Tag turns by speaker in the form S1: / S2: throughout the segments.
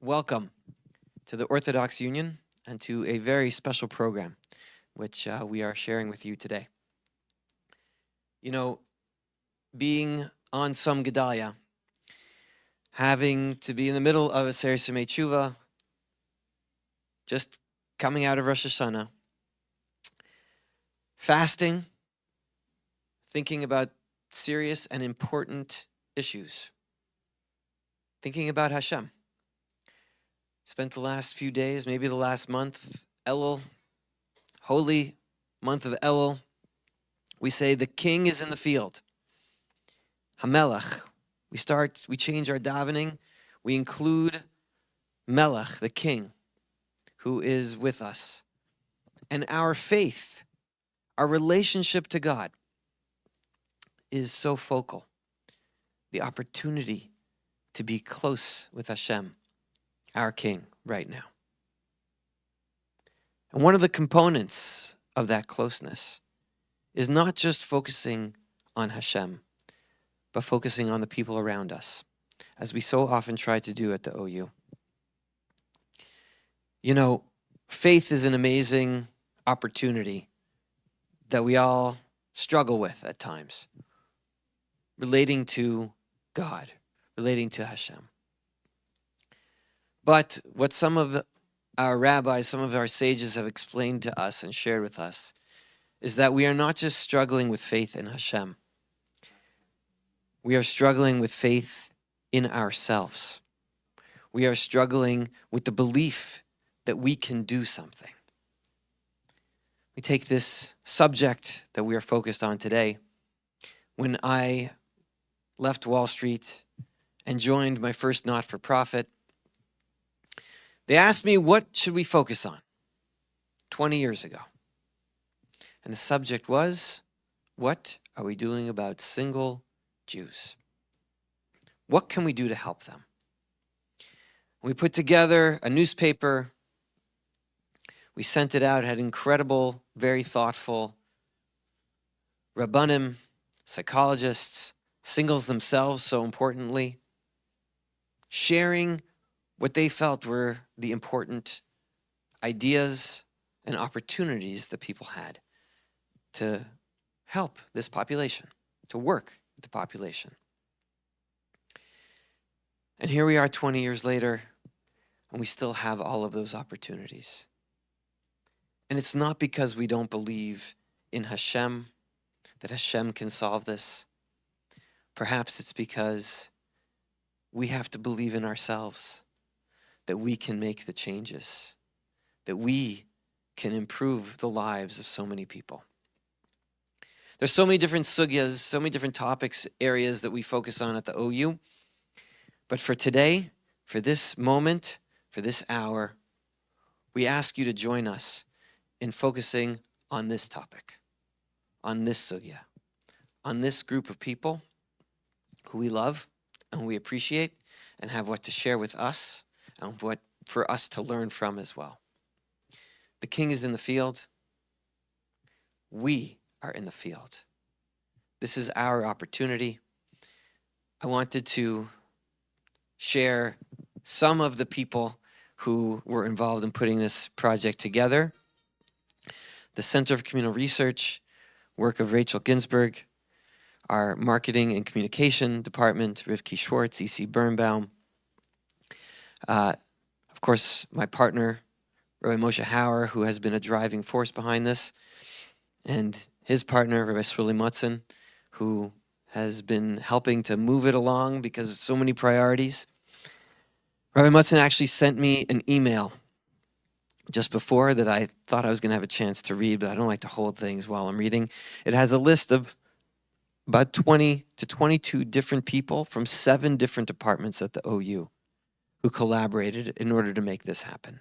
S1: welcome to the Orthodox Union and to a very special program which we are sharing with you today. You know, being on Som Gedalia, having to be in the middle of a Seir Simei Tshuva, just coming out of Rosh Hashanah, fasting, thinking about serious and important issues, thinking about Hashem. Spent the last few days, maybe the last month, Elul, holy month of Elul. We say the king is in the field. Hamelach. We change our davening. We include Melech, the king, who is with us. And our faith, our relationship to God is so focal. The opportunity to be close with Hashem, our king, right now. And one of the components of that closeness is not just focusing on Hashem, but focusing on the people around us, as we so often try to do at the OU. You know, faith is an amazing opportunity that we all struggle with at times, relating to God, relating to Hashem. But what some of our rabbis, some of our sages have explained to us and shared with us is that we are not just struggling with faith in Hashem. We are struggling with faith in ourselves. We are struggling with the belief that we can do something. We take this subject that we are focused on today. When I left Wall Street and joined my first not-for-profit, they asked me, what should we focus on 20 years ago? And the subject was, what are we doing about single Jews? What can we do to help them? We put together a newspaper. We sent it out, had incredible, very thoughtful rabbanim, psychologists, singles themselves, so importantly, sharing what they felt were the important ideas and opportunities that people had to help this population, to work with the population. And here we are 20 years later, and we still have all of those opportunities. And it's not because we don't believe in Hashem, that Hashem can solve this. Perhaps it's because we have to believe in ourselves, that we can make the changes, that we can improve the lives of so many people. There's so many different sugyas, so many different topics, areas that we focus on at the OU. But for today, for this moment, for this hour, we ask you to join us in focusing on this topic, on this sugya, on this group of people who we love and who we appreciate and have what to share with us and what for us to learn from as well. The king is in the field. We are in the field. This is our opportunity. I wanted to share some of the people who were involved in putting this project together. The Center for Communal Research, work of Rachel Ginsberg, our marketing and communication department, Rivki Schwartz, E.C. Birnbaum. Of course, my partner, Rabbi Moshe Hauer, who has been a driving force behind this, and his partner, Rabbi Swilly Mutzen, who has been helping to move it along because of so many priorities. Rabbi Mutzen actually sent me an email just before that I thought I was going to have a chance to read, but I don't like to hold things while I'm reading. It has a list of about 20 to 22 different people from 7 different departments at the OU who collaborated in order to make this happen.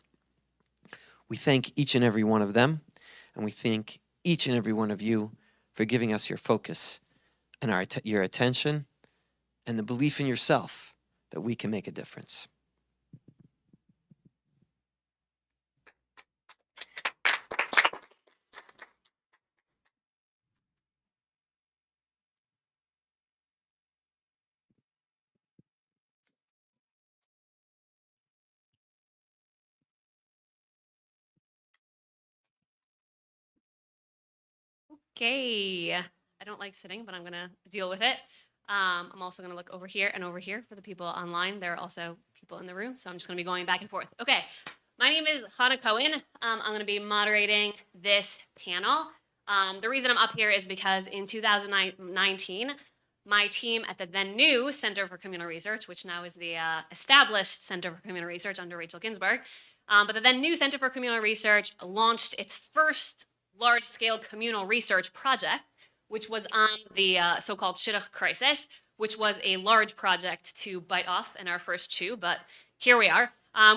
S1: We thank each and every one of them, and we thank each and every one of you for giving us your focus and your attention and the belief in yourself that we can make a difference.
S2: Okay. I don't like sitting, but I'm going to deal with it. I'm also going to look over here and over here for the people online. There are also people in the room, so I'm just going to be going back and forth. Okay. My name is Hannah Cohen. I'm going to be moderating this panel. The reason I'm up here is because in 2019, my team at the then new Center for Communal Research, which now is the established Center for Communal Research under Rachel Ginsburg, but the then new Center for Communal Research launched its first large-scale communal research project, which was on the so-called shidduch crisis, which was a large project to bite off in our first chew, but here we are.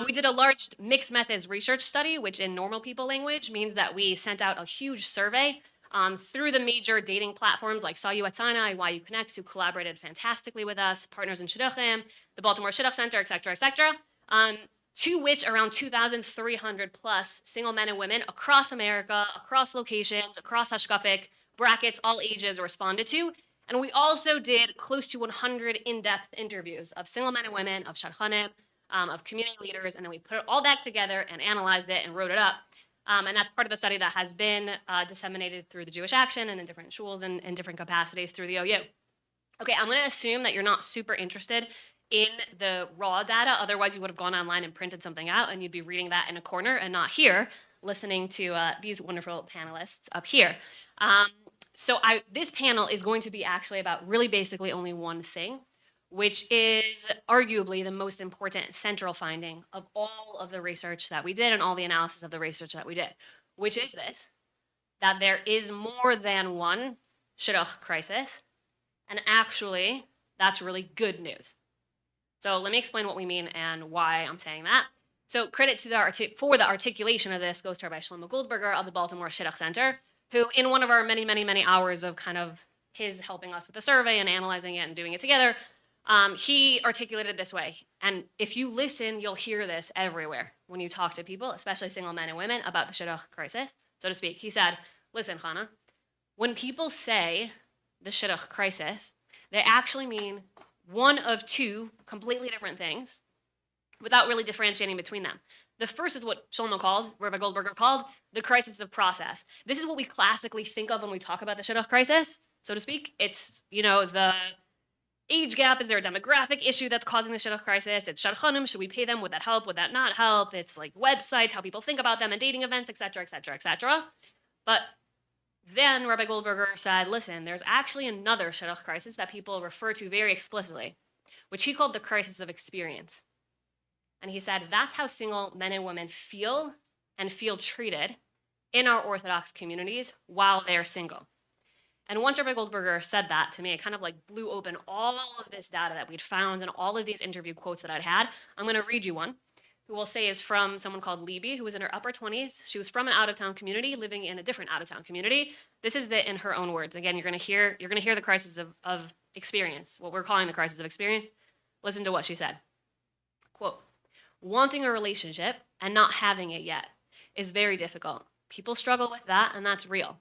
S2: We did a large mixed methods research study, which in normal people language means that we sent out a huge survey through the major dating platforms like Saw You at Sinai, YU Connects, who collaborated fantastically with us, Partners in Shidduchim, the Baltimore Shidduch Center, et cetera, to which around 2,300 plus single men and women across America, across locations, across hashkafic brackets, all ages responded to. And we also did close to 100 in-depth interviews of single men and women, of shadchanim, of community leaders, and then we put it all back together and analyzed it and wrote it up. And that's part of the study that has been disseminated through the Jewish Action and in different shuls and in different capacities through the OU. Okay, I'm going to assume that you're not super interested in the raw data. Otherwise, you would have gone online and printed something out, and you'd be reading that in a corner and not here, listening to these wonderful panelists up here. This panel is going to be actually about really basically only one thing, which is arguably the most important central finding of all of the research that we did and all the analysis of the research that we did, which is this, that there is more than one shidduch crisis, and actually, that's really good news. So let me explain what we mean and why I'm saying that. So credit to for the articulation of this goes to Rabbi Shlomo Goldberger of the Baltimore Shidduch Center, who in one of our many, many, many hours of kind of his helping us with the survey and analyzing it and doing it together, he articulated it this way. And if you listen, you'll hear this everywhere when you talk to people, especially single men and women, about the shidduch crisis, so to speak. He said, listen, Hannah, when people say the shidduch crisis, they actually mean one of two completely different things without really differentiating between them. The first is what Rabbi Goldberger called, the crisis of process. This is what we classically think of when we talk about the shidduch crisis, so to speak. It's, the age gap, is there a demographic issue that's causing the shidduch crisis? It's shadchanim, should we pay them? Would that help? Would that not help? It's like websites, how people think about them and dating events, et cetera, et cetera, et cetera. But then Rabbi Goldberger said, listen, there's actually another shidduch crisis that people refer to very explicitly, which he called the crisis of experience. And he said, that's how single men and women feel and feel treated in our Orthodox communities while they're single. And once Rabbi Goldberger said that to me, it kind of like blew open all of this data that we'd found and all of these interview quotes that I'd had. I'm going to read you one, who we'll say is from someone called Libby, who was in her upper 20s. She was from an out-of-town community, living in a different out-of-town community. This is it in her own words. Again, you're going to hear the crisis of experience, what we're calling the crisis of experience. Listen to what she said. Quote, wanting a relationship and not having it yet is very difficult. People struggle with that, and that's real.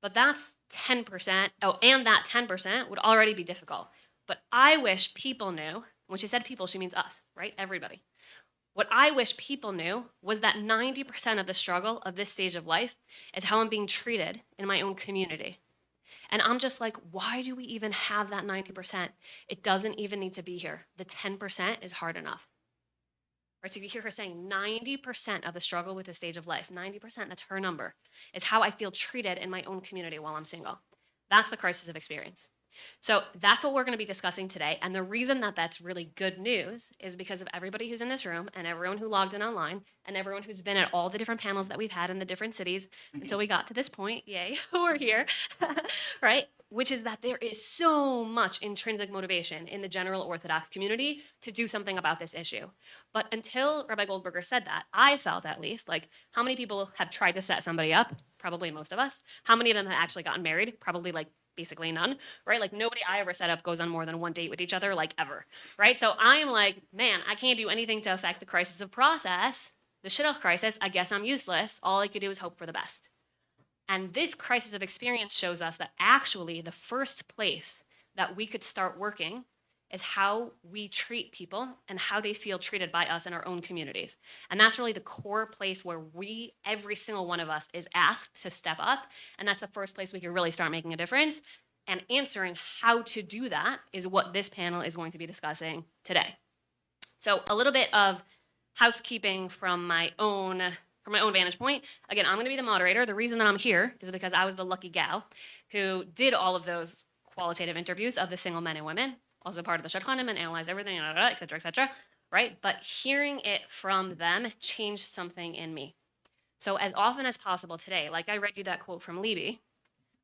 S2: But that's 10%. Oh, and that 10% would already be difficult. But I wish people knew, when she said people, she means us, right? Everybody. What I wish people knew was that 90% of the struggle of this stage of life is how I'm being treated in my own community. And I'm just like, why do we even have that 90%? It doesn't even need to be here. The 10% is hard enough. Right, so you hear her saying 90% of the struggle with this stage of life, 90%, that's her number, is how I feel treated in my own community while I'm single. That's the crisis of experience. So that's what we're going to be discussing today. And the reason that that's really good news is because of everybody who's in this room and everyone who logged in online and everyone who's been at all the different panels that we've had in the different cities until we got to this point. Yay, we're here, right? Which is that there is so much intrinsic motivation in the general Orthodox community to do something about this issue. But until Rabbi Goldberger said that, I felt at least like how many people have tried to set somebody up? Probably most of us. How many of them have actually gotten married? Probably like basically none, right? Like nobody I ever set up goes on more than one date with each other, like ever, right? So I am like, man, I can't do anything to affect the crisis of process, the shidduch crisis. I guess I'm useless. All I could do is hope for the best. And this crisis of experience shows us that actually the first place that we could start working is how we treat people and how they feel treated by us in our own communities. And that's really the core place where every single one of us, is asked to step up. And that's the first place we can really start making a difference. And answering how to do that is what this panel is going to be discussing today. So a little bit of housekeeping from my own vantage point. Again, I'm going to be the moderator. The reason that I'm here is because I was the lucky gal who did all of those qualitative interviews of the single men and women, also part of the shadchanim, and analyzed everything, et cetera, right? But hearing it from them changed something in me. So as often as possible today, like I read you that quote from Libby,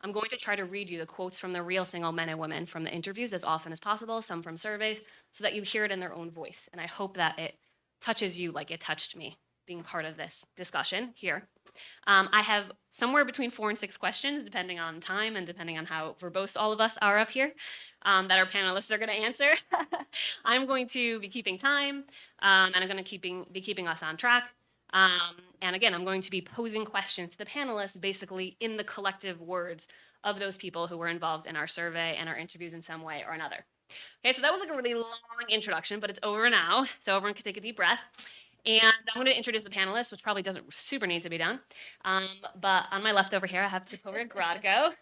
S2: I'm going to try to read you the quotes from the real single men and women from the interviews as often as possible, some from surveys, so that you hear it in their own voice. And I hope that it touches you like it touched me being part of this discussion here. I have somewhere between 4 and 6 questions, depending on time and depending on how verbose all of us are up here, that our panelists are going to answer. I'm going to be keeping time, and I'm going to be keeping us on track. And again, I'm going to be posing questions to the panelists basically in the collective words of those people who were involved in our survey and our interviews in some way or another. Okay, so that was like a really long introduction, but it's over now. So everyone can take a deep breath. And I'm going to introduce the panelists, which probably doesn't super need to be done. But on my left over here, I have Tzipora Gradko.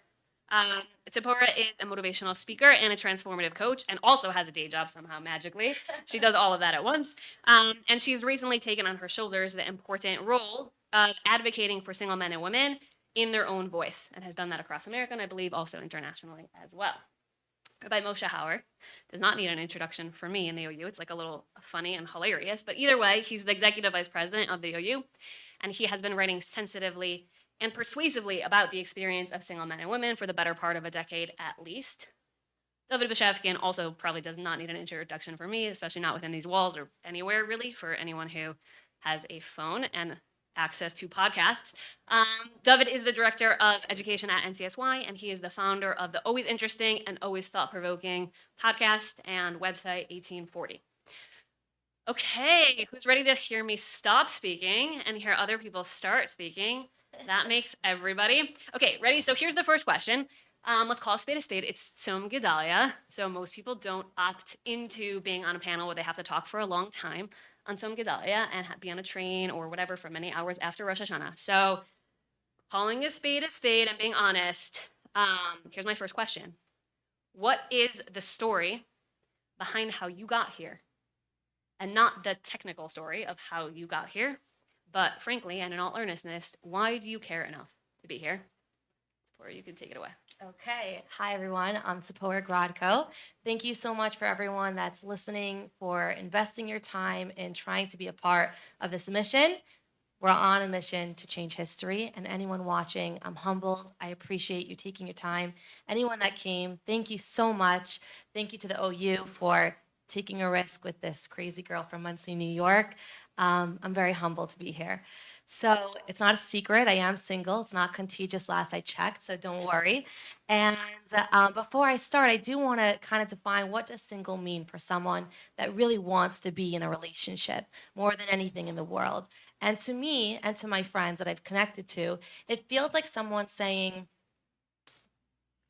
S2: Tzipora is a motivational speaker and a transformative coach, and also has a day job somehow magically. She does all of that at once. And she's recently taken on her shoulders the important role of advocating for single men and women in their own voice, and has done that across America, and I believe also internationally as well. Rabbi Moshe Hauer does not need an introduction for me in the OU. It's like a little funny and hilarious, but either way, he's the executive vice president of the OU, and he has been writing sensitively and persuasively about the experience of single men and women for the better part of a decade at least. David Bashevkin also probably does not need an introduction for me, especially not within these walls or anywhere really, for anyone who has a phone and access to podcasts. David is the director of education at NCSY, and he is the founder of the always interesting and always thought-provoking podcast and website 1840. Okay, who's ready to hear me stop speaking and hear other people start speaking? That makes everybody. Okay, ready? So here's the first question. Let's call a spade a spade. It's Tzom Gedalia. So most people don't opt into being on a panel where they have to talk for a long time on Tzom Gedalia and be on a train or whatever for many hours after Rosh Hashanah. So calling a spade and being honest, here's my first question. What is the story behind how you got here? And not the technical story of how you got here, but frankly, and in all earnestness, why do you care enough to be here? Tzipora, you can take it away.
S3: Okay. Hi, everyone. I'm Tzipora Gradko. Thank you so much for everyone that's listening, for investing your time in trying to be a part of this mission. We're on a mission to change history, and anyone watching, I'm humbled. I appreciate you taking your time. Anyone that came, thank you so much. Thank you to the OU for taking a risk with this crazy girl from Muncie, New York. I'm very humbled to be here. So it's not a secret. I am single. It's not contagious last I checked, so don't worry. And before I start, I do want to kind of define, what does single mean for someone that really wants to be in a relationship more than anything in the world? And to me and to my friends that I've connected to, it feels like someone saying,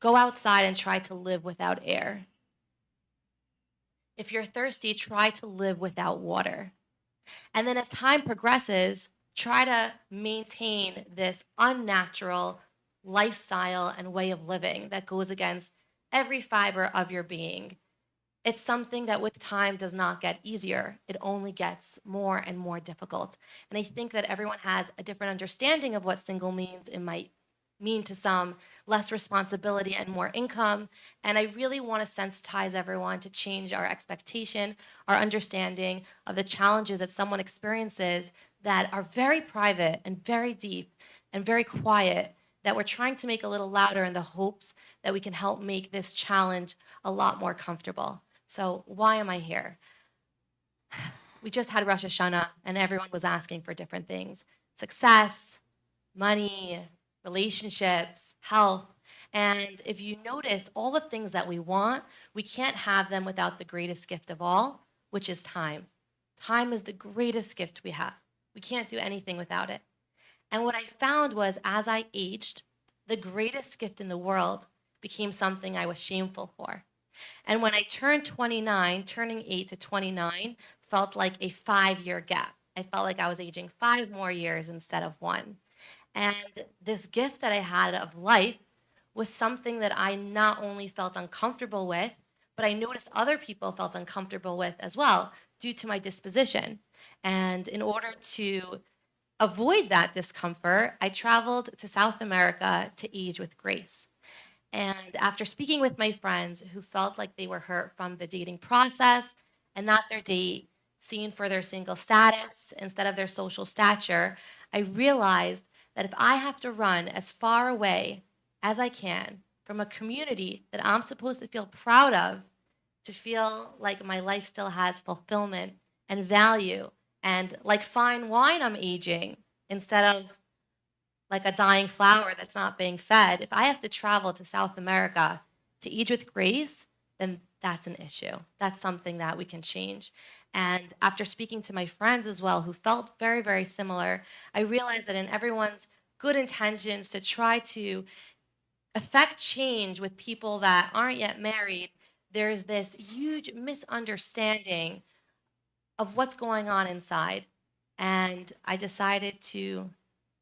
S3: go outside and try to live without air. If you're thirsty, try to live without water. And then as time progresses, try to maintain this unnatural lifestyle and way of living that goes against every fiber of your being. It's something that with time does not get easier. It only gets more and more difficult. And I think that everyone has a different understanding of what single means. It might mean to some less responsibility and more income. And I really want to sensitize everyone to change our expectation, our understanding of the challenges that someone experiences that are very private and very deep and very quiet, that we're trying to make a little louder in the hopes that we can help make this challenge a lot more comfortable. So why am I here? We just had Rosh Hashanah, and everyone was asking for different things: success, money, relationships, health. And if you notice, all the things that we want, we can't have them without the greatest gift of all, which is time. Time is the greatest gift we have. We can't do anything without it. And what I found was, as I aged, the greatest gift in the world became something I was shameful for. And when I turned 29, turning 8 to 29 felt like a 5-year gap. I felt like I was aging 5 more years instead of 1. And this gift that I had of life was something that I not only felt uncomfortable with, but I noticed other people felt uncomfortable with as well due to my disposition. And in order to avoid that discomfort, I traveled to South America to age with grace. And after speaking with my friends who felt like they were hurt from the dating process and not their date, seen for their single status instead of their social stature, I realized that if I have to run as far away as I can from a community that I'm supposed to feel proud of, to feel like my life still has fulfillment and value, and like fine wine, I'm aging instead of like a dying flower that's not being fed. If I have to travel to South America to age with grace, then that's an issue. That's something that we can change. And after speaking to my friends as well, who felt very, very similar, I realized that in everyone's good intentions to try to affect change with people that aren't yet married, there's this huge misunderstanding of what's going on inside. And I decided to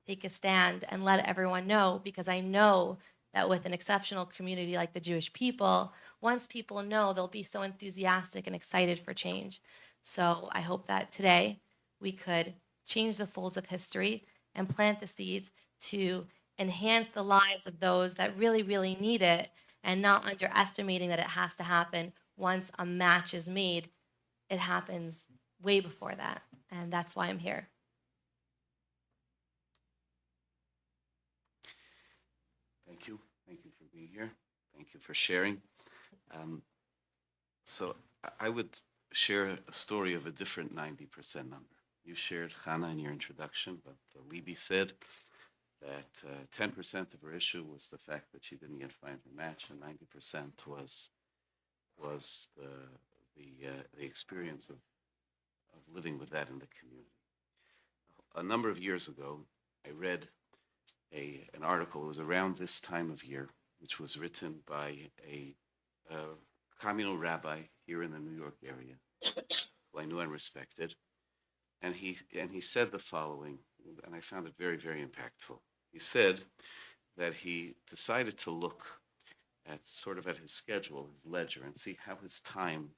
S3: take a stand and let everyone know, because I know that with an exceptional community like the Jewish people, once people know, they'll be so enthusiastic and excited for change. So I hope that today we could change the folds of history and plant the seeds to enhance the lives of those that really, really need it, and not underestimating that it has to happen once a match is made. It happens way before that. And that's why I'm here.
S4: Thank you. Thank you for being here. Thank you for sharing. So I would share a story of a different 90% number. You shared Hannah in your introduction, but Libby said that 10% of her issue was the fact that she didn't yet find her match, and 90% was the experience of living with that in the community. A number of years ago, I read an article. It was around this time of year, which was written by a communal rabbi here in the New York area, who I knew and respected, and he said the following, and I found it very, very impactful. He said that he decided to look at his schedule, his ledger, and see how his time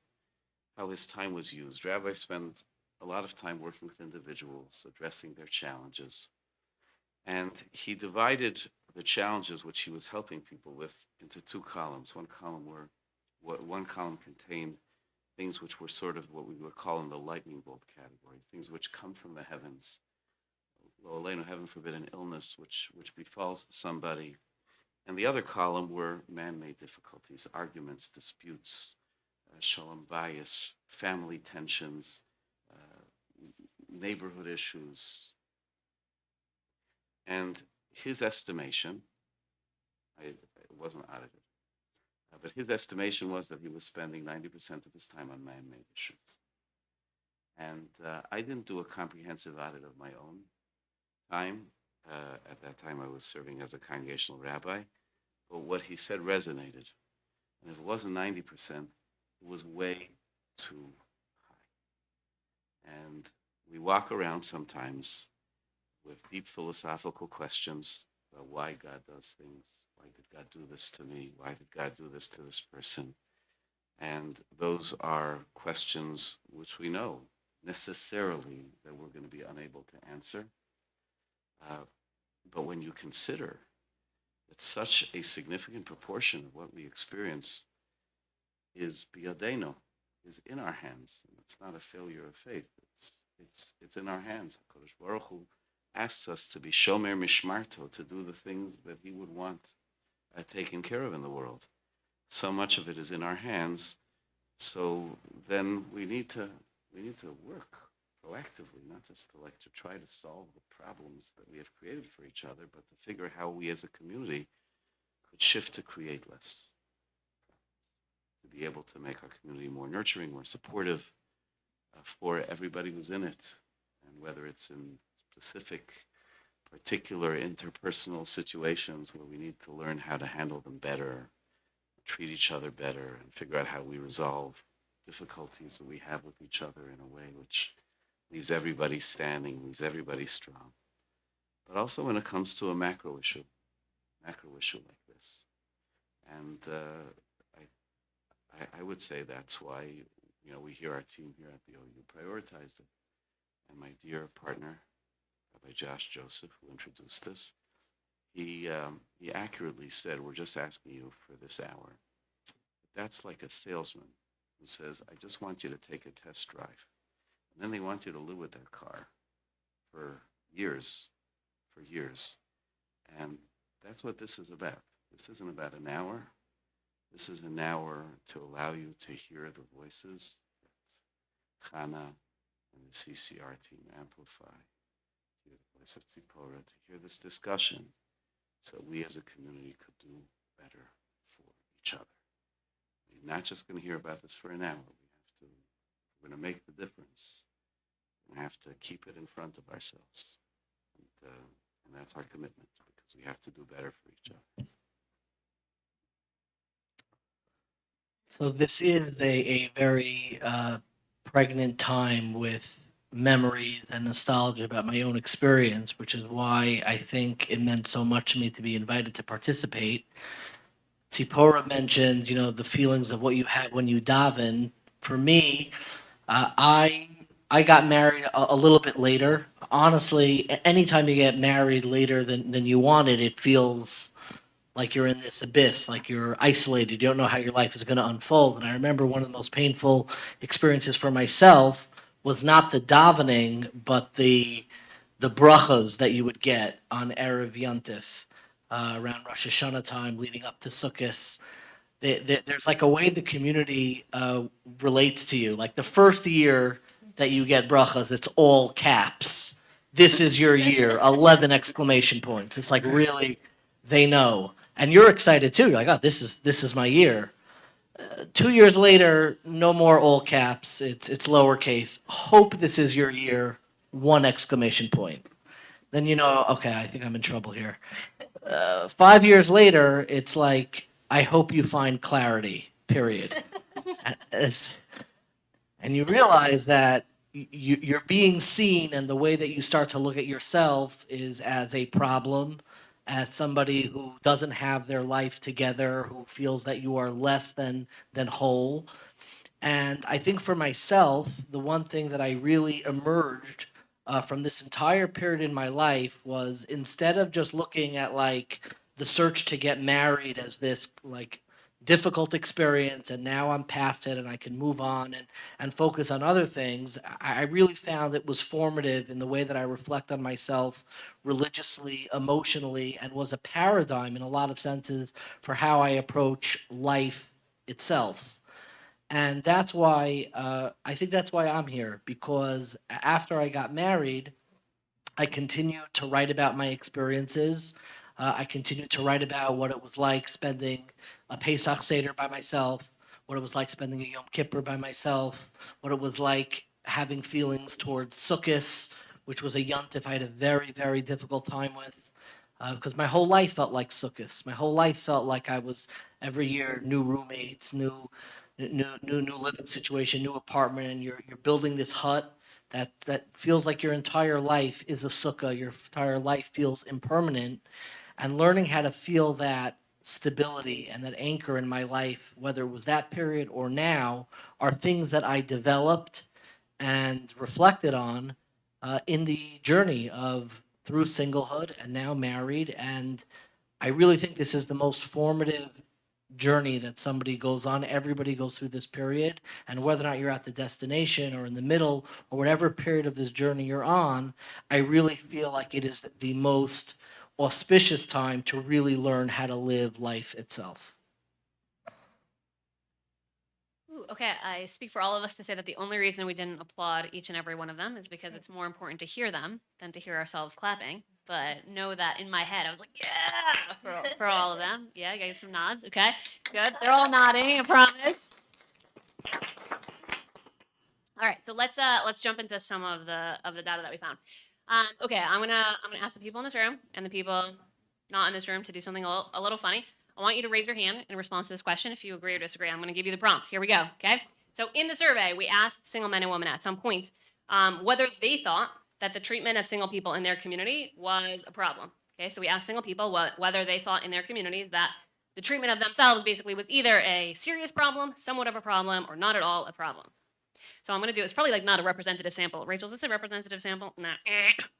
S4: was used. Rabbis spend a lot of time working with individuals, addressing their challenges. And he divided the challenges which he was helping people with into 2 columns. One column contained things which were sort of what we would call in the lightning bolt category, things which come from the heavens. Lo aleinu, heaven forbid, an illness which befalls somebody. And the other column were man-made difficulties, arguments, disputes, shalom bayis, family tensions, neighborhood issues. And his estimation, it wasn't audited, but his estimation was that he was spending 90% of his time on man-made issues. And I didn't do a comprehensive audit of my own time. At that time, I was serving as a congregational rabbi. But what he said resonated. And if it wasn't 90%, it was way too high. And we walk around sometimes with deep philosophical questions about why God does things. Why did God do this to me? Why did God do this to this person? And those are questions which we know necessarily that we're going to be unable to answer. But when you consider that such a significant proportion of what we experience is biyadeno, is in our hands, and it's not a failure of faith. It's in our hands. HaKadosh Baruch Hu asks us to be shomer mishmarto, to do the things that he would want taken care of in the world. So much of it is in our hands. So then we need to work proactively, not just to try to solve the problems that we have created for each other, but to figure out how we as a community could shift to create less, to be able to make our community more nurturing, more supportive for everybody who's in it, and whether it's in specific, particular interpersonal situations where we need to learn how to handle them better, treat each other better and figure out how we resolve difficulties that we have with each other in a way which leaves everybody standing, leaves everybody strong. But also when it comes to a macro issue like this. And I would say that's why, we hear our team here at the OU prioritized it. And my dear partner, Rabbi Josh Joseph, who introduced this, he accurately said, we're just asking you for this hour. But that's like a salesman who says, I just want you to take a test drive. And then they want you to live with that car for years. And that's what this is about. This isn't about an hour. This is an hour to allow you to hear the voices that Chana and the CCR team amplify, to hear the voice of Tzipora, to hear this discussion, so we as a community could do better for each other. We're not just going to hear about this for an hour. We're going to make the difference. We have to keep it in front of ourselves. And that's our commitment, because we have to do better for each other.
S5: So this is a very pregnant time with memories and nostalgia about my own experience, which is why I think it meant so much to me to be invited to participate. Tzipora mentioned, the feelings of what you had when you daven. For me, I got married a little bit later. Honestly, anytime you get married later than you wanted, it feels like you're in this abyss, like you're isolated. You don't know how your life is going to unfold. And I remember one of the most painful experiences for myself was not the davening, but the brachas that you would get on Erev Yontif, around Rosh Hashanah time, leading up to Sukkot. There's like a way the community relates to you. Like the first year that you get brachas, it's all caps. This is your year, 11 exclamation points. It's like really, they know. And you're excited too. You're like, oh, this is my year. 2 years later, no more all caps. It's lowercase. Hope this is your year, 1 exclamation point. Then okay, I think I'm in trouble here. 5 years later, it's like, I hope you find clarity, period. And you realize that you're being seen, and the way that you start to look at yourself is as a problem, as somebody who doesn't have their life together, who feels that you are less than whole. And I think for myself, the one thing that I really emerged from this entire period in my life was, instead of just looking at like the search to get married as this like difficult experience, and now I'm past it and I can move on and focus on other things, I really found it was formative in the way that I reflect on myself religiously, emotionally, and was a paradigm in a lot of senses for how I approach life itself. And that's why I think that's why I'm here, because after I got married, I continued to write about my experiences. I continued to write about what it was like spending a Pesach Seder by myself, what it was like spending a Yom Kippur by myself, what it was like having feelings towards Sukkot, which was a yontif I had a very, very difficult time with, because my whole life felt like Sukkot. My whole life felt like I was every year new roommates, new living situation, new apartment, and you're building this hut that feels like your entire life is a sukkah. Your entire life feels impermanent, and learning how to feel that stability and that anchor in my life, whether it was that period or now, are things that I developed and reflected on in the journey of through singlehood and now married. And I really think this is the most formative journey that somebody goes on. Everybody goes through this period, and whether or not you're at the destination or in the middle or whatever period of this journey you're on, I really feel like it is the most auspicious time to really learn how to live life itself.
S2: Ooh, okay, I speak for all of us to say that the only reason we didn't applaud each and every one of them is because it's more important to hear them than to hear ourselves clapping. But know that in my head, I was like, yeah, for all of them. Yeah, getting some nods. Okay, good. They're all nodding, I promise. All right, so let's jump into some of the data that we found. Okay, I'm gonna ask the people in this room and the people not in this room to do something a little funny. I want you to raise your hand in response to this question if you agree or disagree. I'm going to give you the prompt. Here we go. Okay. So in the survey, we asked single men and women at some point whether they thought that the treatment of single people in their community was a problem. Okay. So we asked single people whether they thought in their communities that the treatment of themselves basically was either a serious problem, somewhat of a problem, or not at all a problem. So I'm going to do, it's probably like not a representative sample. Rachel, is this a representative sample? Nah.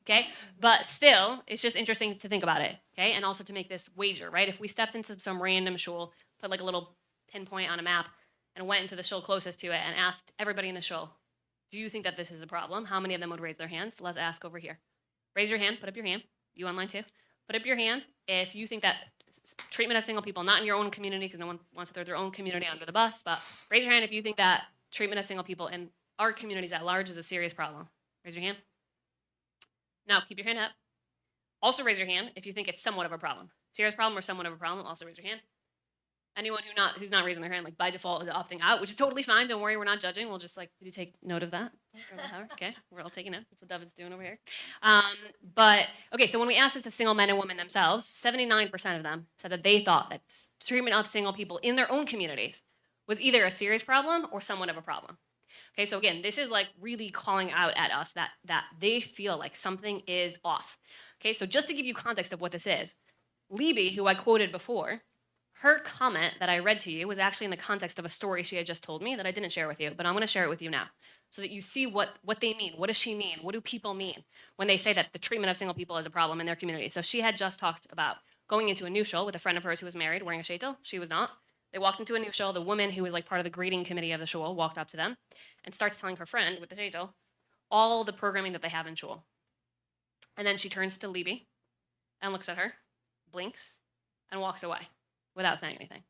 S2: Okay. But still, it's just interesting to think about it. Okay. And also to make this wager, right? If we stepped into some random shul, put like a little pinpoint on a map and went into the shul closest to it and asked everybody in the shul, do you think that this is a problem? How many of them would raise their hands? Let's ask over here. Raise your hand. Put up your hand. You online too? Put up your hand if you think that treatment of single people, not in your own community, because no one wants to throw their own community under the bus, but raise your hand if you think that treatment of single people in our communities at large is a serious problem. Raise your hand. Now, keep your hand up. Also raise your hand if you think it's somewhat of a problem. Serious problem or somewhat of a problem, also raise your hand. Anyone who's not raising their hand, like by default is opting out, which is totally fine. Don't worry, we're not judging. We'll just like you take note of that. Okay, we're all taking notes. That's what David's doing over here. But okay, so when we asked this to single men and women themselves, 79% of them said that they thought that treatment of single people in their own communities was either a serious problem or somewhat of a problem. Okay, so again, this is like really calling out at us that they feel like something is off. Okay, so just to give you context of what this is, Libby, who I quoted before, her comment that I read to you was actually in the context of a story she had just told me that I didn't share with you, but I'm going to share it with you now so that you see what they mean. What does she mean? What do people mean when they say that the treatment of single people is a problem in their community? So she had just talked about going into a new shul with a friend of hers who was married wearing a sheitel. She was not. They walked into a new shul. The woman who was like part of the greeting committee of the shul walked up to them and starts telling her friend with the sheitel all the programming that they have in shul. And then she turns to Libby and looks at her, blinks, and walks away without saying anything.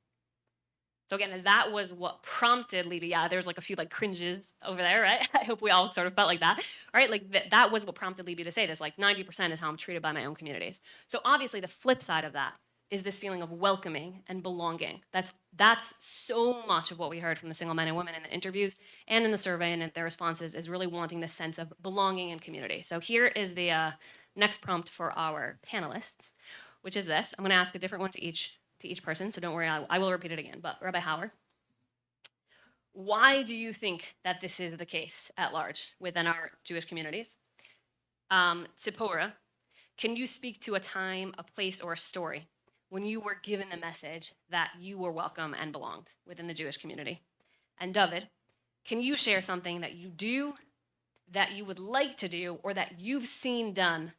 S2: So again, that was what prompted Libby. Yeah, there's like a few like cringes over there, right? I hope we all sort of felt like that, right? Like that was what prompted Libby to say this. Like 90% is how I'm treated by my own communities. So obviously, the flip side of that is this feeling of welcoming and belonging. That's so much of what we heard from the single men and women in the interviews and in the survey and in their responses is really wanting this sense of belonging and community. So here is the next prompt for our panelists, which is this. I'm going to ask a different one to each person, so don't worry, I will repeat it again. But Rabbi Hauer, why do you think that this is the case at large within our Jewish communities? Tzipora, can you speak to a time, a place, or a story when you were given the message that you were welcome and belonged within the Jewish community? And David, can you share something that you do, that you would like to do, or that you've seen done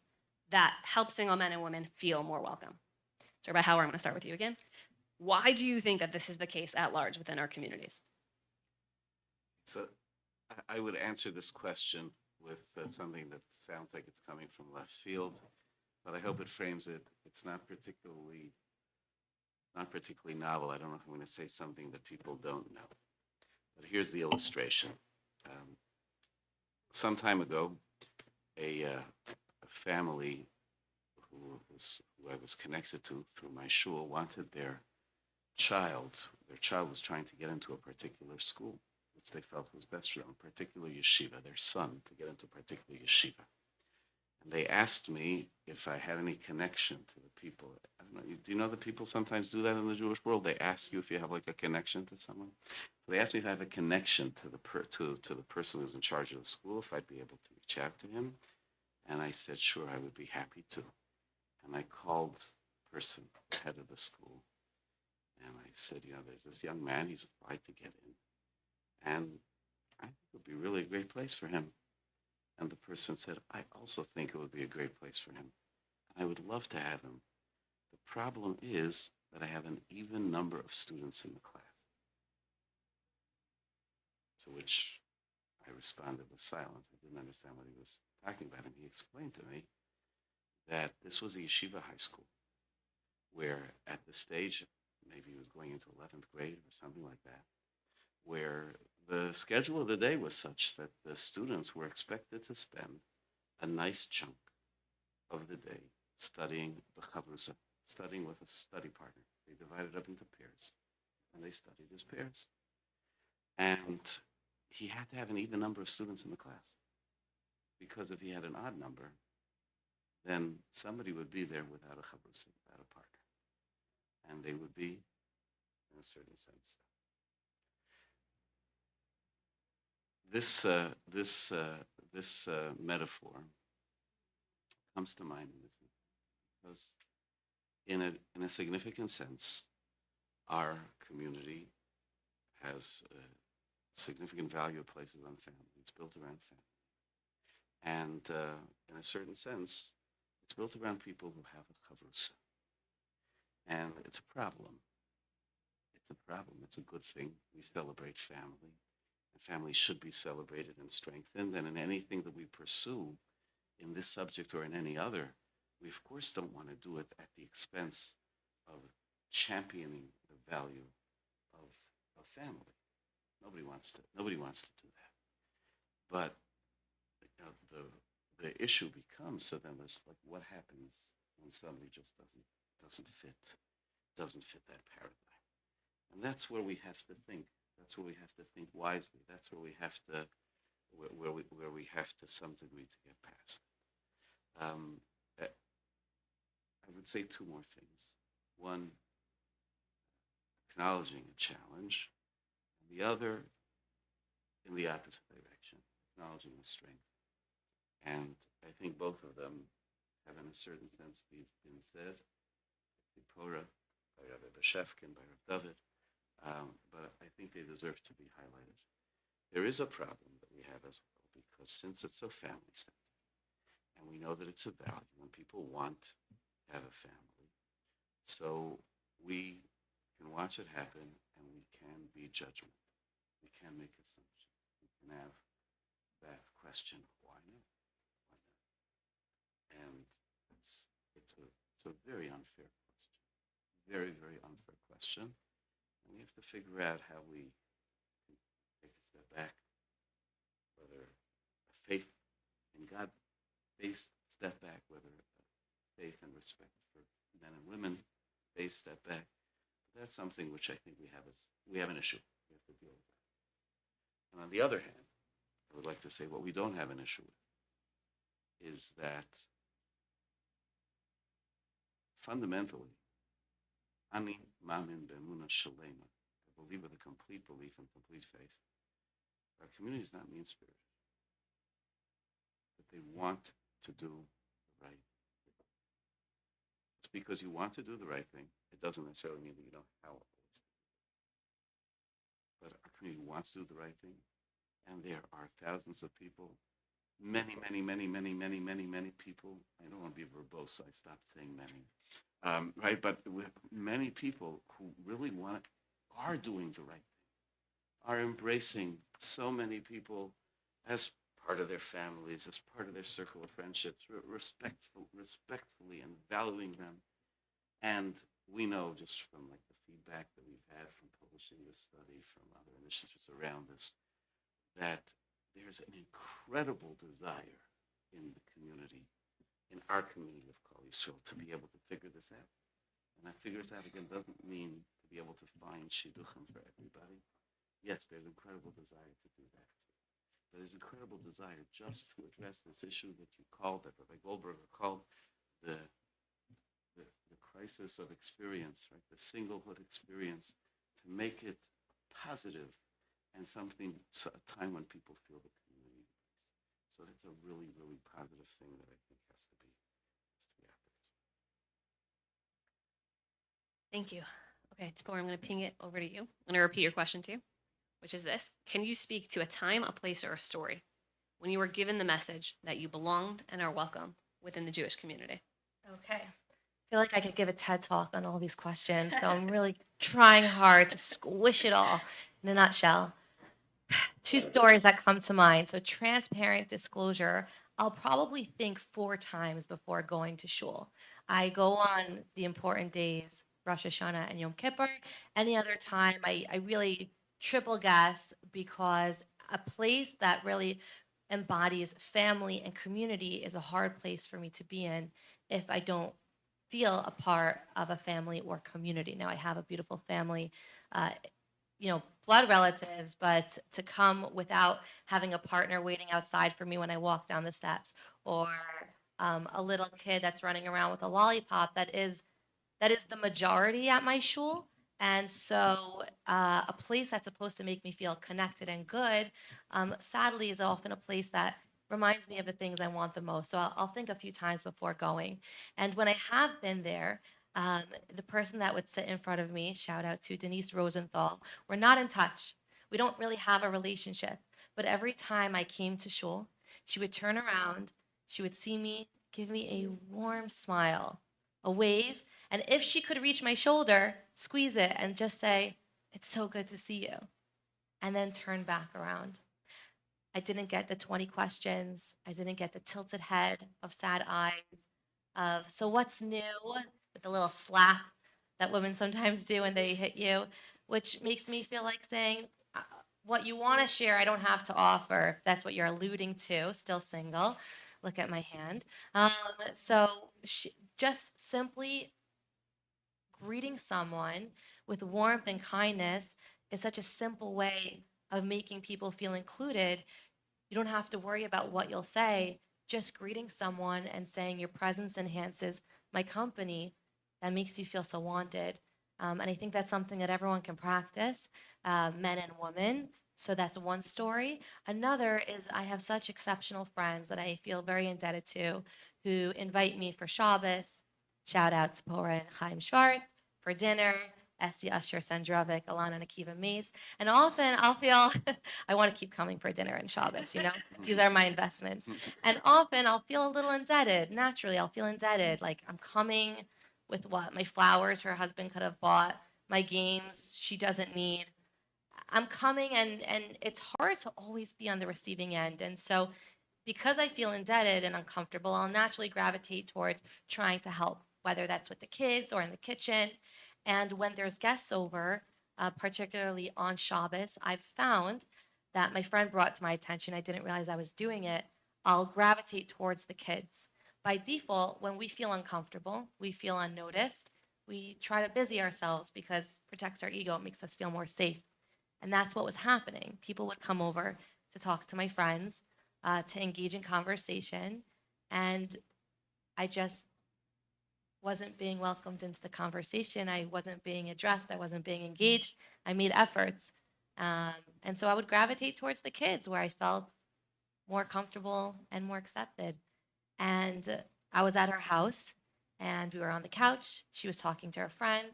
S2: that helps single men and women feel more welcome? So Rabbi Hauer, I'm going to start with you again. Why do you think that this is the case at large within our communities?
S4: So I would answer this question with something that sounds like it's coming from left field, but I hope it frames it. It's not particularly novel. I don't know if I'm going to say something that people don't know. But here's the illustration. Some time ago, a family who I was connected to through my shul wanted their child was trying to get into a particular school, which they felt was best for them, a particular yeshiva, their son to get into a particular yeshiva. And they asked me if I had any connection to the people. I don't know, do you know that people sometimes do that in the Jewish world? They ask you if you have like a connection to someone. So they asked me if I have a connection to the person who's in charge of the school, if I'd be able to reach out to him. And I said, sure, I would be happy to. And I called the person, the head of the school, and I said, there's this young man, he's applied to get in, and I think it would be really a great place for him. And the person said, I also think it would be a great place for him. I would love to have him. The problem is that I have an even number of students in the class. To which I responded with silence. I didn't understand what he was talking about, and he explained to me that this was a yeshiva high school where at the stage, maybe he was going into 11th grade or something like that, where the schedule of the day was such that the students were expected to spend a nice chunk of the day studying b'chavrusa, studying with a study partner. They divided up into pairs, and they studied as pairs. And he had to have an even number of students in the class, because if he had an odd number, then somebody would be there without a chavrusa, without a partner. and they would be, in a certain sense. This metaphor comes to mind in this because, in a significant sense, our community has significant value it places on family. It's built around family, and in a certain sense, it's built around people who have a chavrusa, and it's a problem. It's a problem. It's a good thing. We celebrate family, and family should be celebrated and strengthened. And in anything that we pursue, in this subject or in any other, we of course don't want to do it at the expense of championing the value of family. Nobody wants to do that. But you know, the issue becomes, so then there's like, what happens when somebody just doesn't fit that paradigm? And that's where we have to think. That's where we have to think wisely. That's where we have to where we have to some degree to get past it. I would say two more things. One, acknowledging a challenge, and the other, in the opposite direction, acknowledging the strength. And I think both of them have, in a certain sense, been said. Tzipora, by Rabbi Bashevkin, by Rabbi David, but I think they deserve to be highlighted. There is a problem that we have as well, because since it's so family-centered, and we know that it's a value when people want to have a family, so we can watch it happen, and we can be judgmental. We can make assumptions. We can have that question, why not? Why not? And it's a very unfair question. Very, very unfair question. And we have to figure out how we can take a step back, whether a faith in God-based step back, whether a faith and respect for men and women-based step back. But that's something which I think we have an issue. We have to deal with that. And on the other hand, I would like to say what we don't have an issue with is that fundamentally, Ani Mamin B'Emunah Shalema, I believe with a complete belief and complete faith, our community is not mean-spirited. That they want to do the right thing. It's because you want to do the right thing, it doesn't necessarily mean that you know how always to do it. But our community wants to do the right thing, and there are thousands of people, many people. I don't want to be verbose, so I stopped saying many. Right, but many people who really are doing the right thing, are embracing so many people as part of their families, as part of their circle of friendships, respectfully and valuing them. And we know just from like the feedback that we've had from publishing this study, from other initiatives around this, that there's an incredible desire in the community, in our community of Kol Yisrael, to be able to figure this out. And that figure this out, again, doesn't mean to be able to find shidduchim for everybody. Yes, there's incredible desire to do that too. But there's incredible desire just to address this issue that you called, that Rabbi Goldberger called, the crisis of experience, right? The singlehood experience, to make it positive and a time when people feel the community. So that's a really, really positive thing that I think has to be out there.
S2: Thank you. Okay, Tzipora, I'm going to ping it over to you. I'm going to repeat your question to you, which is this. Can you speak to a time, a place, or a story when you were given the message that you belonged and are welcome within the Jewish community?
S3: Okay. I feel like I could give a TED talk on all these questions, so I'm really trying hard to squish it all in a nutshell. Two stories that come to mind. So transparent disclosure, I'll probably think 4 times before going to shul. I go on the important days, Rosh Hashanah and Yom Kippur. Any other time, I really triple guess, because a place that really embodies family and community is a hard place for me to be in if I don't feel a part of a family or community. Now, I have a beautiful family, blood relatives, but to come without having a partner waiting outside for me when I walk down the steps, or a little kid that's running around with a lollipop that that is the majority at my shul. And so, a place that's supposed to make me feel connected and good, sadly, is often a place that reminds me of the things I want the most. So I'll think a few times before going. And when I have been there, the person that would sit in front of me, shout out to Denise Rosenthal, we're not in touch. We don't really have a relationship. But every time I came to shul, she would turn around, she would see me, give me a warm smile, a wave, and if she could reach my shoulder, squeeze it and just say, "It's so good to see you," and then turn back around. I didn't get the 20 questions. I didn't get the tilted head of sad eyes of, "So what's new?" with the little slap that women sometimes do when they hit you, which makes me feel like saying, what you want to share, I don't have to offer. If that's what you're alluding to, still single. Look at my hand. So just simply greeting someone with warmth and kindness is such a simple way of making people feel included. You don't have to worry about what you'll say. Just greeting someone and saying your presence enhances my company, that makes you feel so wanted. And I think that's something that everyone can practice, men and women. So that's one story. Another is I have such exceptional friends that I feel very indebted to who invite me for Shabbos. Shout out to Pora and Chaim Schwartz for dinner. Essie Usher Sandrovic, Alana and Akiva Mace. And often I'll feel I want to keep coming for dinner and Shabbos, These are my investments. And often I'll feel a little indebted. Naturally, I'll feel indebted. Like I'm coming with what? My flowers her husband could have bought, my games she doesn't need. I'm coming and it's hard to always be on the receiving end. And so because I feel indebted and uncomfortable, I'll naturally gravitate towards trying to help, whether that's with the kids or in the kitchen. And when there's guests over, particularly on Shabbos, I've found that my friend brought to my attention, I didn't realize I was doing it, I'll gravitate towards the kids. By default, when we feel uncomfortable, we feel unnoticed, we try to busy ourselves because it protects our ego, it makes us feel more safe. And that's what was happening. People would come over to talk to my friends, to engage in conversation, and I just wasn't being welcomed into the conversation. I wasn't being addressed. I wasn't being engaged. I made efforts. And so I would gravitate towards the kids where I felt more comfortable and more accepted. And I was at her house and we were on the couch. She was talking to her friend,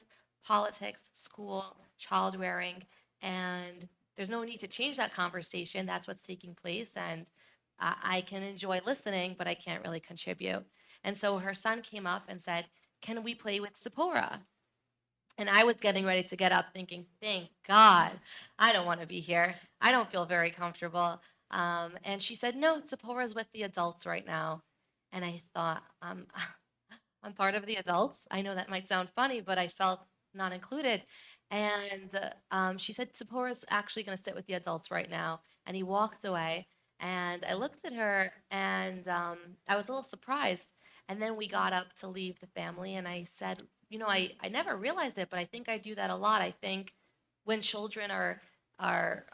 S3: politics, school, child rearing. And there's no need to change that conversation. That's what's taking place. And I can enjoy listening, but I can't really contribute. And so her son came up and said, "Can we play with Sephora?" And I was getting ready to get up thinking, thank God, I don't want to be here. I don't feel very comfortable. And she said, "No, Sephora's with the adults right now." And I thought, I'm part of the adults. I know that might sound funny, but I felt not included. And she said, "Sephora's actually going to sit with the adults right now." And he walked away. And I looked at her and I was a little surprised. And then we got up to leave the family. And I said, I never realized it, but I think I do that a lot. I think when children are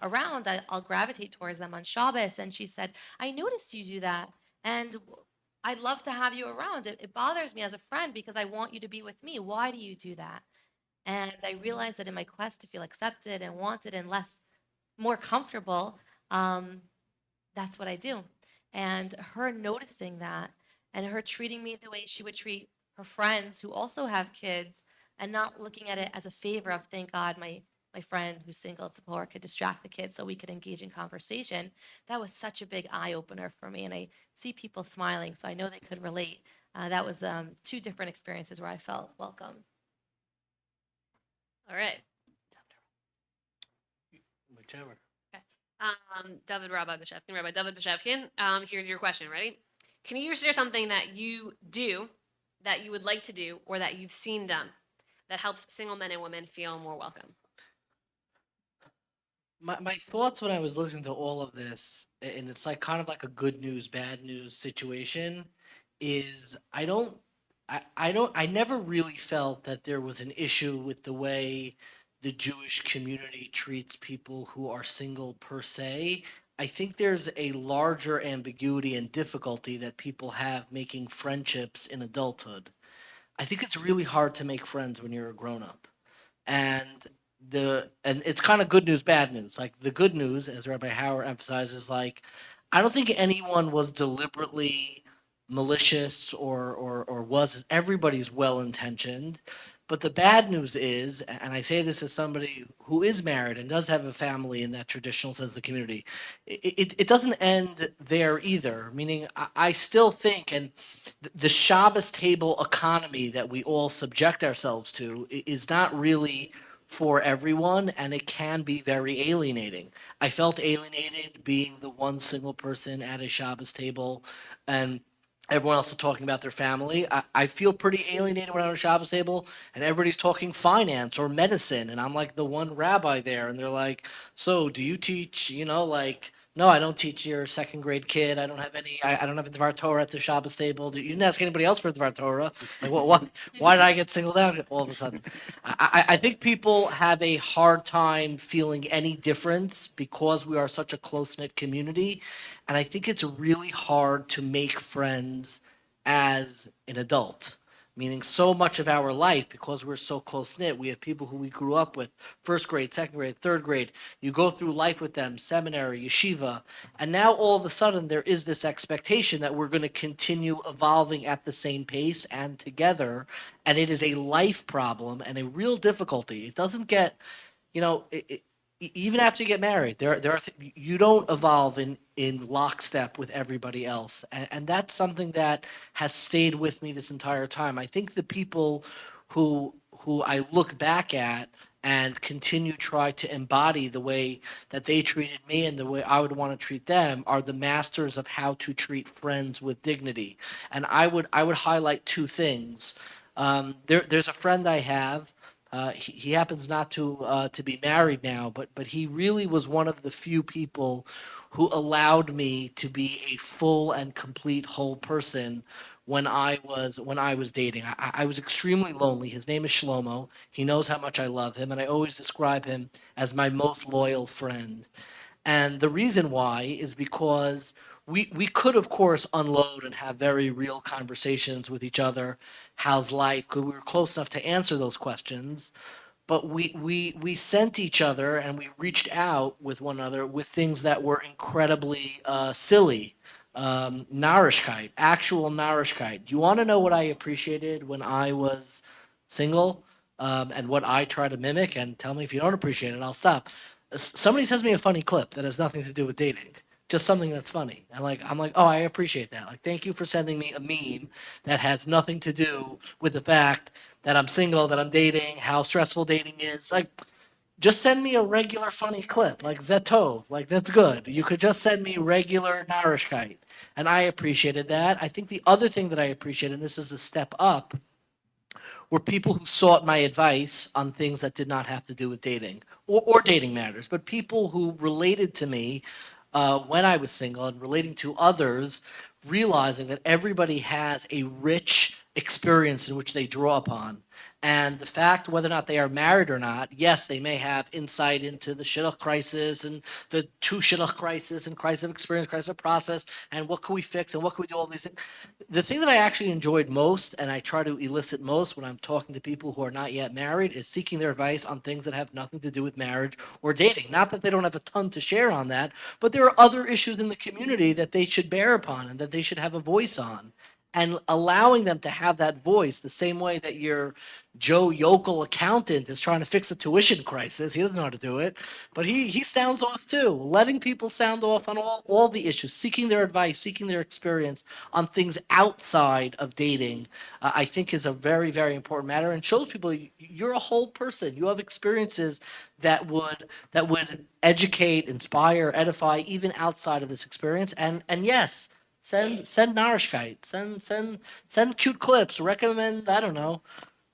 S3: around, I'll gravitate towards them on Shabbos. And she said, "I noticed you do that. And I'd love to have you around. It bothers me as a friend because I want you to be with me. Why do you do that?" And I realized that in my quest to feel accepted and wanted and more comfortable, that's what I do. And her noticing that and her treating me the way she would treat her friends who also have kids and not looking at it as a favor of, thank God my friend who's single at Sephora could distract the kids so we could engage in conversation. That was such a big eye opener for me. And I see people smiling, so I know they could relate. That was two different experiences where I felt welcome.
S2: All right.
S5: Whichever.
S2: David Rabbi Beshevkin. Rabbi David Beshevkin, here's your question. Ready? Can you share something that you do that you would like to do or that you've seen done that helps single men and women feel more welcome?
S5: My thoughts when I was listening to all of this, and it's like kind of like a good news, bad news situation, is I never really felt that there was an issue with the way the Jewish community treats people who are single per se. I think there's a larger ambiguity and difficulty that people have making friendships in adulthood. I think it's really hard to make friends when you're a grown up. And and it's kind of good news, bad news. Like the good news, as Rabbi Hauer emphasizes, like I don't think anyone was deliberately malicious or was everybody's well intentioned. But the bad news is, and I say this as somebody who is married and does have a family in that traditional sense of the community, it doesn't end there either. Meaning, I still think, and the Shabbos table economy that we all subject ourselves to is not really for everyone, and it can be very alienating. I felt alienated being the one single person at a Shabbos table, and everyone else is talking about their family. I feel pretty alienated when I'm at a Shabbos table and everybody's talking finance or medicine, and I'm like the one rabbi there, and they're like, "So, do you teach? Like." No, I don't teach your second grade kid. I don't have any. I don't have a Dvar Torah at the Shabbos table. You didn't ask anybody else for a Dvar Torah. Like, what? Why did I get singled out all of a sudden? I think people have a hard time feeling any difference because we are such a close knit community, and I think it's really hard to make friends as an adult. Meaning, so much of our life, because we're so close knit, we have people who we grew up with, first grade, second grade, third grade. You go through life with them, seminary, yeshiva, and now all of a sudden there is this expectation that we're going to continue evolving at the same pace and together, and it is a life problem and a real difficulty. It doesn't get, even after you get married, you don't evolve in lockstep with everybody else, and that's something that has stayed with me this entire time. I think the people who I look back at and continue try to embody the way that they treated me and the way I would want to treat them are the masters of how to treat friends with dignity. And I would highlight two things. There's a friend I have. He happens not to be married now, but he really was one of the few people who allowed me to be a full and complete whole person when I was dating. I was extremely lonely. His name is Shlomo. He knows how much I love him, and I always describe him as my most loyal friend. And the reason why is because we could, of course, unload and have very real conversations with each other. How's life? Because we were close enough to answer those questions. But we sent each other and we reached out with one another with things that were incredibly silly. Narishkeit, actual narishkeit. You want to know what I appreciated when I was single, and what I try to mimic? And tell me if you don't appreciate it, I'll stop. Somebody sends me a funny clip that has nothing to do with dating, just something that's funny. And I'm like, oh, I appreciate that. Like, thank you for sending me a meme that has nothing to do with the fact that I'm single, that I'm dating, how stressful dating is. Like, just send me a regular funny clip, like Zetov. Like, that's good. You could just send me regular Narishkeit. And I appreciated that. I think the other thing that I appreciated, and this is a step up, were people who sought my advice on things that did not have to do with dating or dating matters, but people who related to me when I was single and relating to others, realizing that everybody has a rich experience in which they draw upon. And the fact whether or not they are married or not, yes, they may have insight into the shidduch crisis and the two shidduch crisis and crisis of experience, crisis of process, and what can we fix and what can we do, all these things. The thing that I actually enjoyed most and I try to elicit most when I'm talking to people who are not yet married is seeking their advice on things that have nothing to do with marriage or dating. Not that they don't have a ton to share on that, but there are other issues in the community that they should bear upon and that they should have a voice on. And allowing them to have that voice the same way that your Joe Yokel accountant is trying to fix a tuition crisis. He doesn't know how to do it, but he sounds off too. Letting people sound off on all the issues, seeking their advice, seeking their experience on things outside of dating, I think is a very, very important matter and shows people you're a whole person. You have experiences that would educate, inspire, edify, even outside of this experience. And yes, send Narishkeit, send cute clips, recommend, I don't know,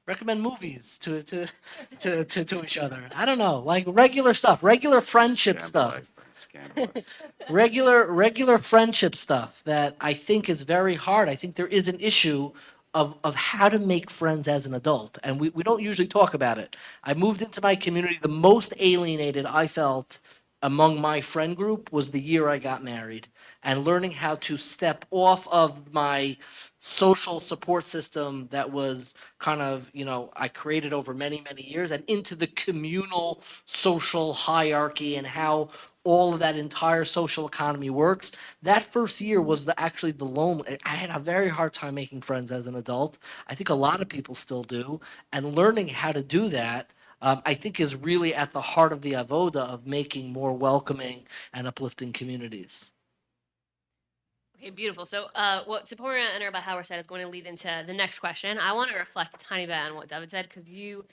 S5: recommend movies to each other. I don't know, like regular stuff, regular friendship stuff,
S4: Scandalized.
S5: regular friendship stuff that I think is very hard. I think there is an issue of how to make friends as an adult, and we don't usually talk about it. I moved into my community. The most alienated I felt among my friend group was the year I got married. and learning how to step off of my social support system that was kind of, I created over many, many years, and into the communal social hierarchy and how all of that entire social economy works. That first year was actually the lonely. I had a very hard time making friends as an adult. I think a lot of people still do. And learning how to do that, I think, is really at the heart of the avoda of making more welcoming and uplifting communities.
S2: Okay, beautiful. So, what Zipporah and Rabbi Howard said is going to lead into the next question. I want to reflect a tiny bit on what David said because you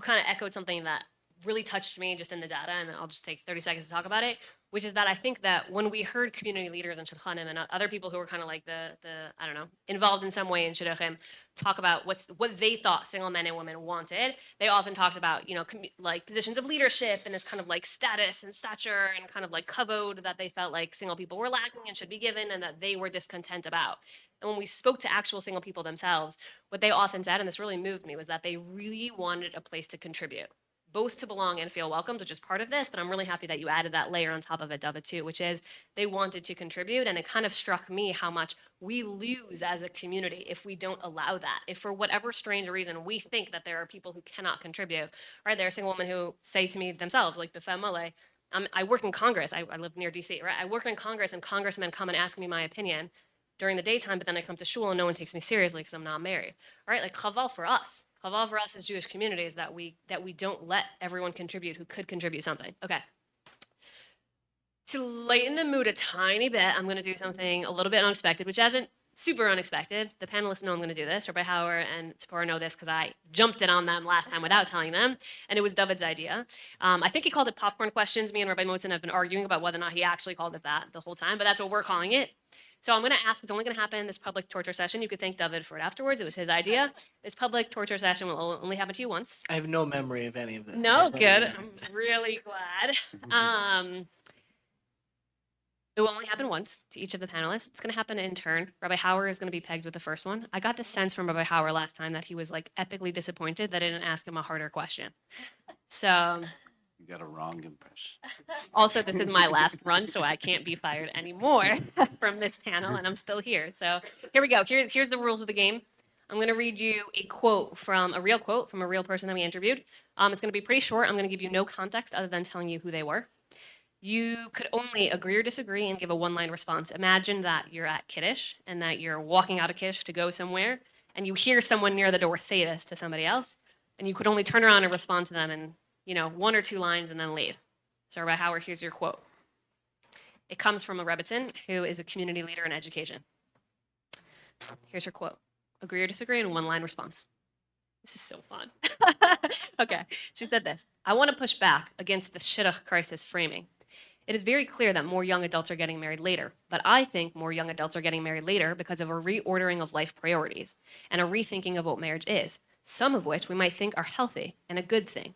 S2: kind of echoed something that really touched me just in the data, and I'll just take 30 seconds to talk about it. Which is that I think that when we heard community leaders in shidduchim and other people who were kind of like the I don't know, involved in some way in shidduchim talk about what they thought single men and women wanted, they often talked about like positions of leadership and this kind of like status and stature and kind of like kavod that they felt like single people were lacking and should be given and that they were discontent about. And when we spoke to actual single people themselves, what they often said, and this really moved me, was that they really wanted a place to contribute, both to belong and feel welcomed, which is part of this, but I'm really happy that you added that layer on top of it, David, too, which is they wanted to contribute, and it kind of struck me how much we lose as a community if we don't allow that. If for whatever strange reason we think that there are people who cannot contribute, right? There are single women who say to me themselves, like the Female, I work in Congress, I live near DC, right? I work in Congress and congressmen come and ask me my opinion during the daytime, but then I come to shul and no one takes me seriously because I'm not married, right? Like chaval for us. Chaval for us as Jewish communities that we don't let everyone contribute who could contribute something. Okay. To lighten the mood a tiny bit, I'm going to do something a little bit unexpected, which isn't super unexpected. The panelists know I'm going to do this. Rabbi Hauer and Tzipora know this because I jumped it on them last time without telling them, and it was David's idea. I think he called it popcorn questions. Me and Rabbi Motzen have been arguing about whether or not he actually called it that the whole time, but that's what we're calling it. So I'm going to ask, it's only going to happen in this public torture session. You could thank David for it afterwards. It was his idea. This public torture session will only happen to you once.
S5: I have no memory of any of this.
S2: No, good. I'm really glad. It will only happen once to each of the panelists. It's going to happen in turn. Rabbi Hauer is going to be pegged with the first one. I got the sense from Rabbi Hauer last time that he was like epically disappointed that I didn't ask him a harder question. So
S4: You got a wrong impression.
S2: also, this is my last run, so I can't be fired anymore from this panel, and I'm still here. So here we go. Here's the rules of the game. I'm going to read you a quote from a real person that we interviewed. It's going to be pretty short. I'm going to give you no context other than telling you who they were. You could only agree or disagree and give a one-line response. Imagine that you're at Kiddush and that you're walking out of Kiddush to go somewhere, and you hear someone near the door say this to somebody else, and you could only turn around and respond to them in, one or two lines and then leave. So Rabbi Howard, here's your quote. It comes from a Rebbitzin who is a community leader in education. Here's her quote. Agree or disagree in one-line response. This is so fun. Okay, she said this. I want to push back against the shidduch crisis framing. It is very clear that more young adults are getting married later, but I think more young adults are getting married later because of a reordering of life priorities and a rethinking of what marriage is, some of which we might think are healthy and a good thing.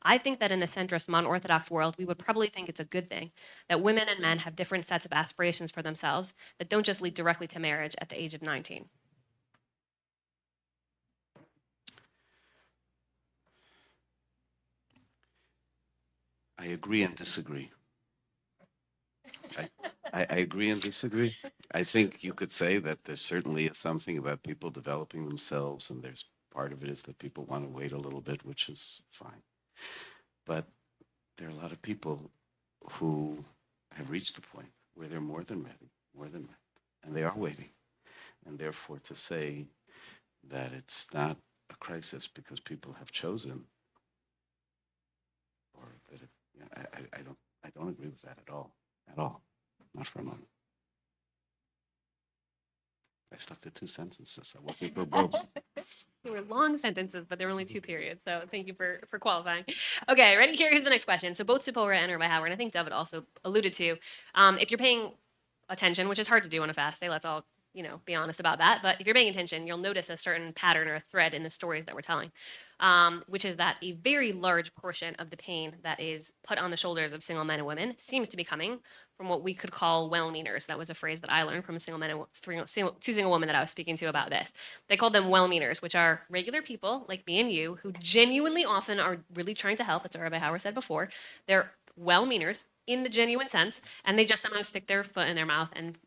S2: I think that in the centrist, non-Orthodox world, we would probably think it's a good thing that women and men have different sets of aspirations for themselves that don't just lead directly to marriage at the age of 19.
S4: I agree and disagree. I agree and disagree. I think you could say that there certainly is something about people developing themselves, and there's part of it is that people want to wait a little bit, which is fine. But there are a lot of people who have reached the point where they're more than ready, and they are waiting. And therefore, to say that it's not a crisis because people have chosen, or that I don't agree with that at all, not for a moment. I stuck to 2 sentences. I wasn't verbose.
S2: They were long sentences, but there were only 2 periods. So thank you for qualifying. Okay, ready? Here's the next question. So both Tzipora and Rabbi Howard, and I think David also alluded to, if you're paying attention, which is hard to do on a fast day, let's all be honest about that. But if you're paying attention, you'll notice a certain pattern or a thread in the stories that we're telling, which is that a very large portion of the pain that is put on the shoulders of single men and women seems to be coming from what we could call well-meaners. That was a phrase that I learned from two single women that I was speaking to about this. They called them well-meaners, which are regular people like me and you who genuinely often are really trying to help. That's what Rabbi Howard said before. They're well-meaners in the genuine sense, and they just somehow stick their foot in their mouth and,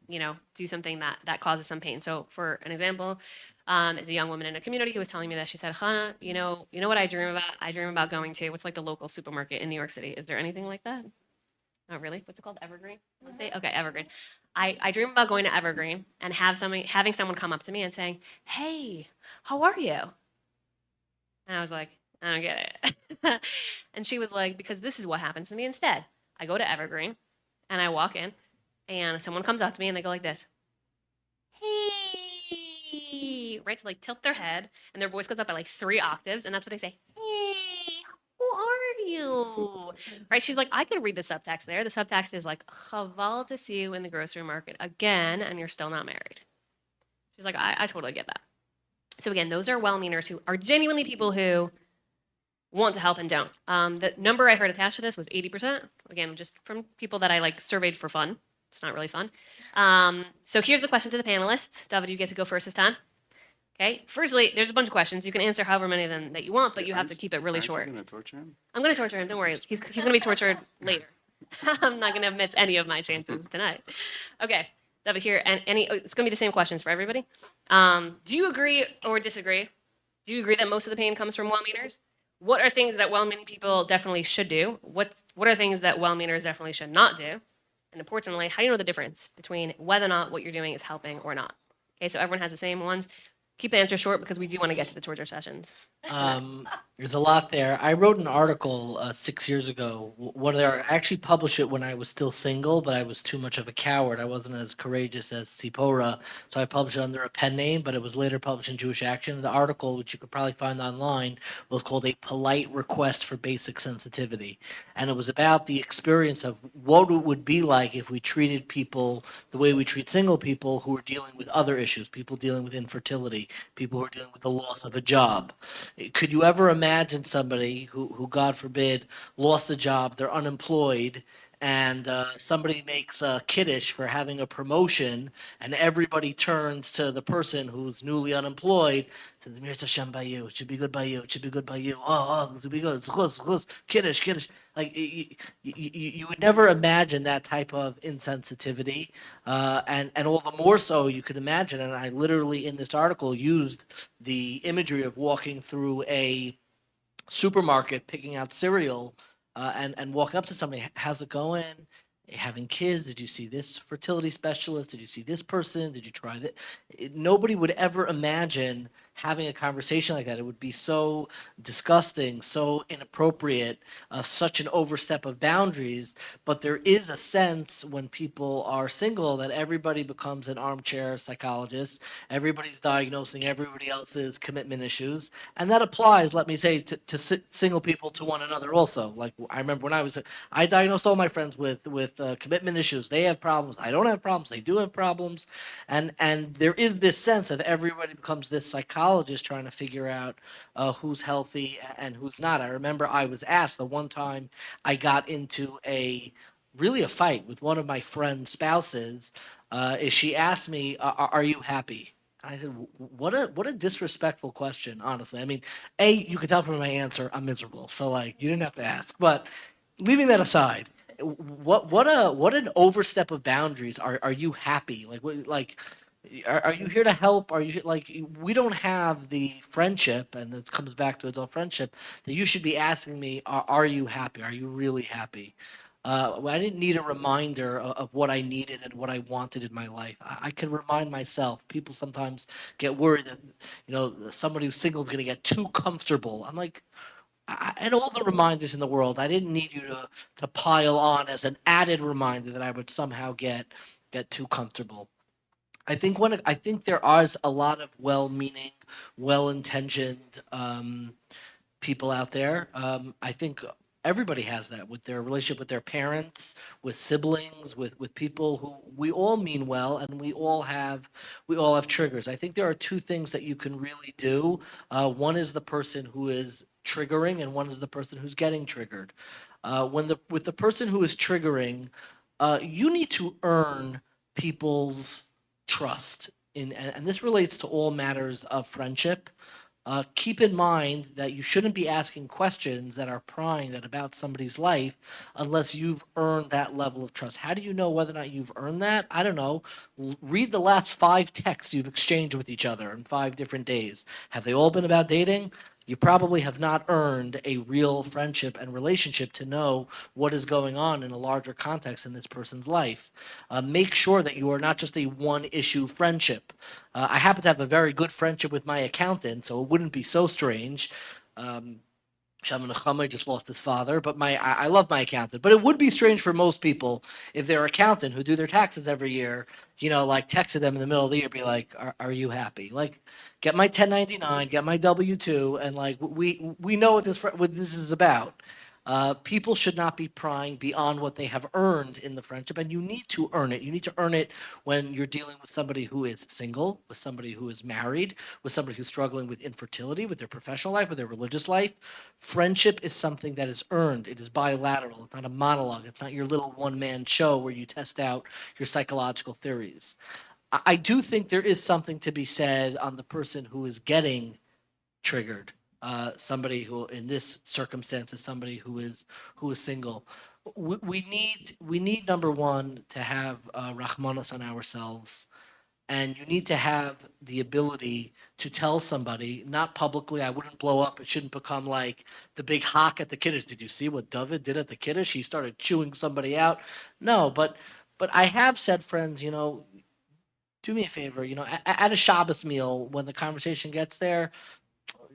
S2: do something that causes some pain. So for an example, is a young woman in a community who was telling me that she said, Hannah, you know what I dream about? I dream about going to what's like the local supermarket in New York City. Is there anything like that? Not really. What's it called? Evergreen? Okay, Evergreen. I dream about going to Evergreen and having someone come up to me and saying, "Hey, how are you?" And I was like, I don't get it. And she was like, because this is what happens to me instead. I go to Evergreen and I walk in and someone comes up to me and they go like this, "Hey," right? To like tilt their head and their voice goes up by like 3 octaves. And that's what they say. "Hey, who are you?" Right? She's like, I could read the subtext there. The subtext is like, "Chaval to see you in the grocery market again and you're still not married." She's like, I totally get that. So again, those are well-meaners who are genuinely people who want to help and don't. The number I heard attached to this was 80%. Again, just from people that I like surveyed for fun. It's not really fun. So here's the question to the panelists. David, you get to go first this time. Okay. Firstly, there's a bunch of questions. You can answer however many of them that you want, but you have to keep it really short.
S4: Are you going to torture him?
S2: I'm going to torture him. Don't worry. He's going to be tortured later. I'm not going to miss any of my chances tonight. Okay. David, here, and it's going to be the same questions for everybody. Do you agree or disagree? Do you agree that most of the pain comes from well-meaners? What are things that well-meaning people definitely should do? What are things that well-meaners definitely should not do? And importantly, how do you know the difference between whether or not what you're doing is helping or not? Okay, so everyone has the same ones. Keep the answer short because we do want to get to the torture sessions.
S5: There's a lot there. I wrote an article 6 years ago. I actually published it when I was still single, but I was too much of a coward. I wasn't as courageous as Sipora, so I published it under a pen name, but it was later published in Jewish Action. The article, which you could probably find online, was called A Polite Request for Basic Sensitivity. And it was about the experience of what it would be like if we treated people the way we treat single people who are dealing with other issues, people dealing with infertility, people who are dealing with the loss of a job. Could you ever imagine somebody who God forbid, lost a job, they're unemployed, and somebody makes a kiddush for having a promotion, and everybody turns to the person who's newly unemployed, says, "Mir Hashem by you. It should be good by you. It should be good by you. Oh, it should be good. It's kiddush, kiddush." Like you would never imagine that type of insensitivity, and all the more so you could imagine. And I literally in this article used the imagery of walking through a supermarket, picking out cereal, and walking up to somebody. "How's it going? Are you having kids? Did you see this fertility specialist? Did you see this person? Did you try that?" Nobody would ever imagine having a conversation like that. It would be so disgusting, so inappropriate, such an overstep of boundaries. But there is a sense when people are single that everybody becomes an armchair psychologist. Everybody's diagnosing everybody else's commitment issues. And that applies, let me say, to single people to one another also. Like I remember when I diagnosed all my friends with commitment issues. They have problems. I don't have problems. They do have problems. And there is this sense of everybody becomes this psychologist trying to figure out who's healthy and who's not. I remember I was asked the one time I got into a fight with one of my friend's spouses. Is she asked me, "Are you happy?" And I said, what a disrespectful question, honestly. I mean, you could tell from my answer, I'm miserable. So like, you didn't have to ask. But leaving that aside, what an overstep of boundaries. Are you happy? Are you here to help? Are you like, we don't have the friendship, and it comes back to adult friendship, that you should be asking me, are you happy? Are you really happy? I didn't need a reminder of what I needed and what I wanted in my life. I can remind myself. People sometimes get worried that, somebody who's single is going to get too comfortable. I'm like, I had all the reminders in the world. I didn't need you to pile on as an added reminder that I would somehow get too comfortable. I think there are a lot of well-meaning, well-intentioned people out there. I think everybody has that with their relationship with their parents, with siblings, with people who we all mean well, and we all have triggers. I think there are two things that you can really do. One is the person who is triggering, and one is the person who's getting triggered. With the person who is triggering, you need to earn people's trust and this relates to all matters of friendship. keep in mind that you shouldn't be asking questions that are prying that about somebody's life unless you've earned that level of trust. How do you know whether or not you've earned that? I don't know. Read the last 5 texts you've exchanged with each other in 5 different days. Have they all been about dating? You probably have not earned a real friendship and relationship to know what is going on in a larger context in this person's life. Make sure that you are not just a one issue friendship. I happen to have a very good friendship with my accountant, so it wouldn't be so strange. Shalom Nechama just lost his father, but I love my accountant. But it would be strange for most people if their accountant, who do their taxes every year, like texted them in the middle of the year, be like, "Are you happy? Like, get my 1099, get my W-2, and like we know what this is about." People should not be prying beyond what they have earned in the friendship, and you need to earn it. You need to earn it when you're dealing with somebody who is single, with somebody who is married, with somebody who's struggling with infertility, with their professional life, with their religious life. Friendship is something that is earned. It is bilateral. It's not a monologue. It's not your little one-man show where you test out your psychological theories. I do think there is something to be said on the person who is getting triggered. Somebody who, in this circumstance, is somebody who is single. We need number one to have Rahmanas on ourselves, and you need to have the ability to tell somebody, not publicly. I wouldn't blow up. It shouldn't become like the big hawk at the kiddush. Did you see what David did at the kiddush? He started chewing somebody out. No, but I have said, friends, do me a favor, at a Shabbos meal, when the conversation gets there,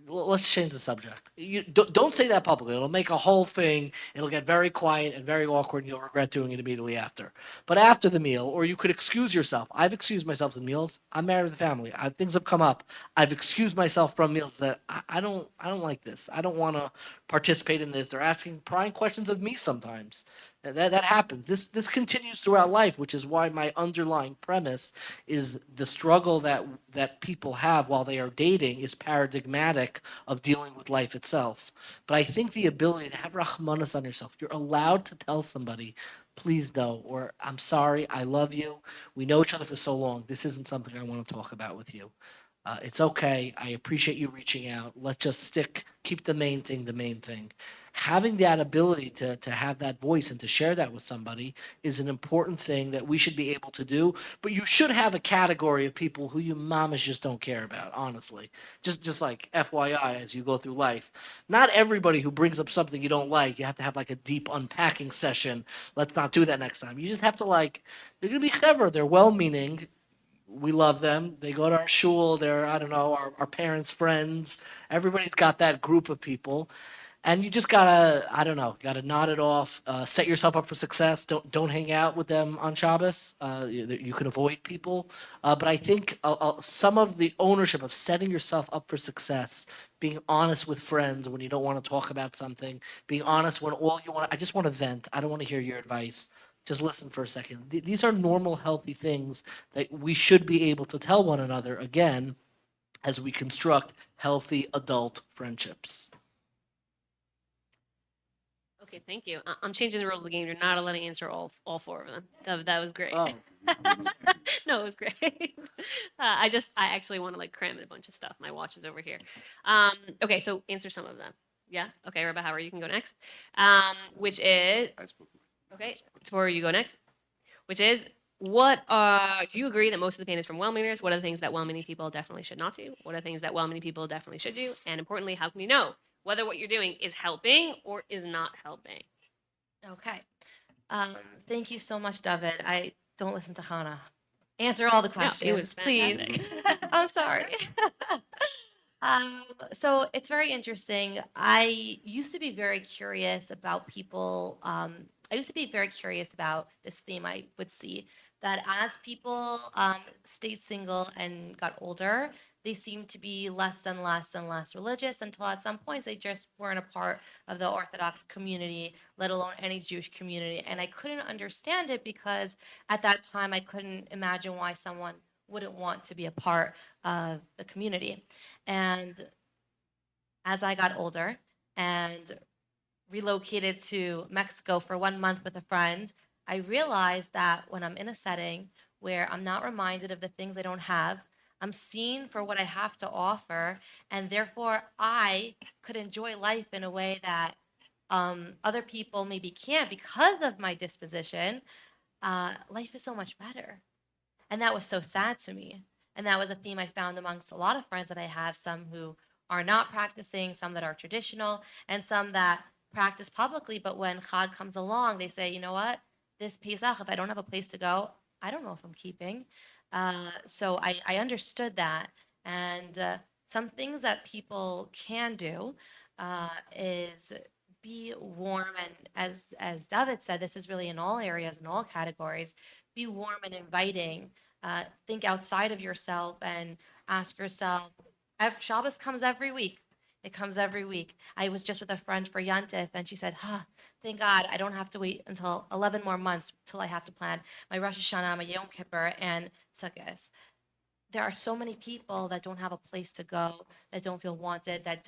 S5: let's change the subject. You don't say that publicly. It'll make a whole thing. It'll get very quiet and very awkward, and you'll regret doing it immediately after. But after the meal, or you could excuse yourself. I've excused myself in meals. I'm married with a family. Things have come up. I've excused myself from meals that I don't like this. I don't want to participate in this. They're prying questions of me sometimes. That happens. This continues throughout life, which is why my underlying premise is the struggle that people have while they are dating is paradigmatic of dealing with life itself. But I think the ability to have rahmanas on yourself, you're allowed to tell somebody, please no, or I'm sorry, I love you. We know each other for so long. This isn't something I want to talk about with you. It's okay. I appreciate you reaching out. Let's just keep the main thing the main thing. Having that ability to have that voice and to share that with somebody is an important thing that we should be able to do. But you should have a category of people who you mamas just don't care about, honestly. Just like FYI as you go through life. Not everybody who brings up something you don't like, you have to have like a deep unpacking session. Let's not do that next time. You just have to they're going to be clever. They're well-meaning. We love them. They go to our shul. They're, I don't know, our parents' friends. Everybody's got that group of people. And you just gotta, I don't know, gotta nod it off. Set yourself up for success. Don't hang out with them on Shabbos. You can avoid people. But I think some of the ownership of setting yourself up for success, being honest with friends when you don't want to talk about something, being honest when all you want, I just want to vent. I don't want to hear your advice. Just listen for a second. These are normal, healthy things that we should be able to tell one another again as we construct healthy adult friendships.
S2: Okay, thank you. I'm changing the rules of the game. You're not allowed to answer all 4 of them. That was great.
S5: Oh.
S2: No, it was great. I actually want to cram in a bunch of stuff. My watch is over here. Okay, so answer some of them. Yeah. Okay, Rebecca Howard, you can go next. Which is okay. Tzipora, you go next. Which is do you agree that most of the pain is from well-meaners? What are the things that well-meaning people definitely should not do? What are the things that well-meaning people definitely should do? And importantly, how can you know whether what you're doing is helping or is not helping?
S3: Okay. Thank you so much, David. I don't listen to Hannah. Answer all the questions,
S2: No, it was
S3: please.
S2: fantastic.
S3: I'm sorry. So it's very interesting. I used to be very curious about people. I used to be very curious about this theme. I would see that as people stayed single and got older, they seemed to be less and less and less religious until at some points they just weren't a part of the Orthodox community, let alone any Jewish community. And I couldn't understand it because at that time I couldn't imagine why someone wouldn't want to be a part of the community. And as I got older and relocated to Mexico for 1 month with a friend, I realized that when I'm in a setting where I'm not reminded of the things I don't have, I'm seen for what I have to offer, and therefore I could enjoy life in a way that other people maybe can't because of my disposition. Life is so much better. And that was so sad to me. And that was a theme I found amongst a lot of friends that I have, some who are not practicing, some that are traditional, and some that practice publicly. But when Chag comes along, they say, you know what? This Pesach, if I don't have a place to go, I don't know if I'm keeping. So I understood that. And some things that people can do is be warm. And as David said, this is really in all areas, in all categories. Be warm and inviting. Think outside of yourself and ask yourself. Shabbos comes every week. It comes every week. I was just with a friend for Yantif, and she said, thank God I don't have to wait until 11 more months till I have to plan my Rosh Hashanah, my Yom Kippur, and Sukkot. There are so many people that don't have a place to go, that don't feel wanted, that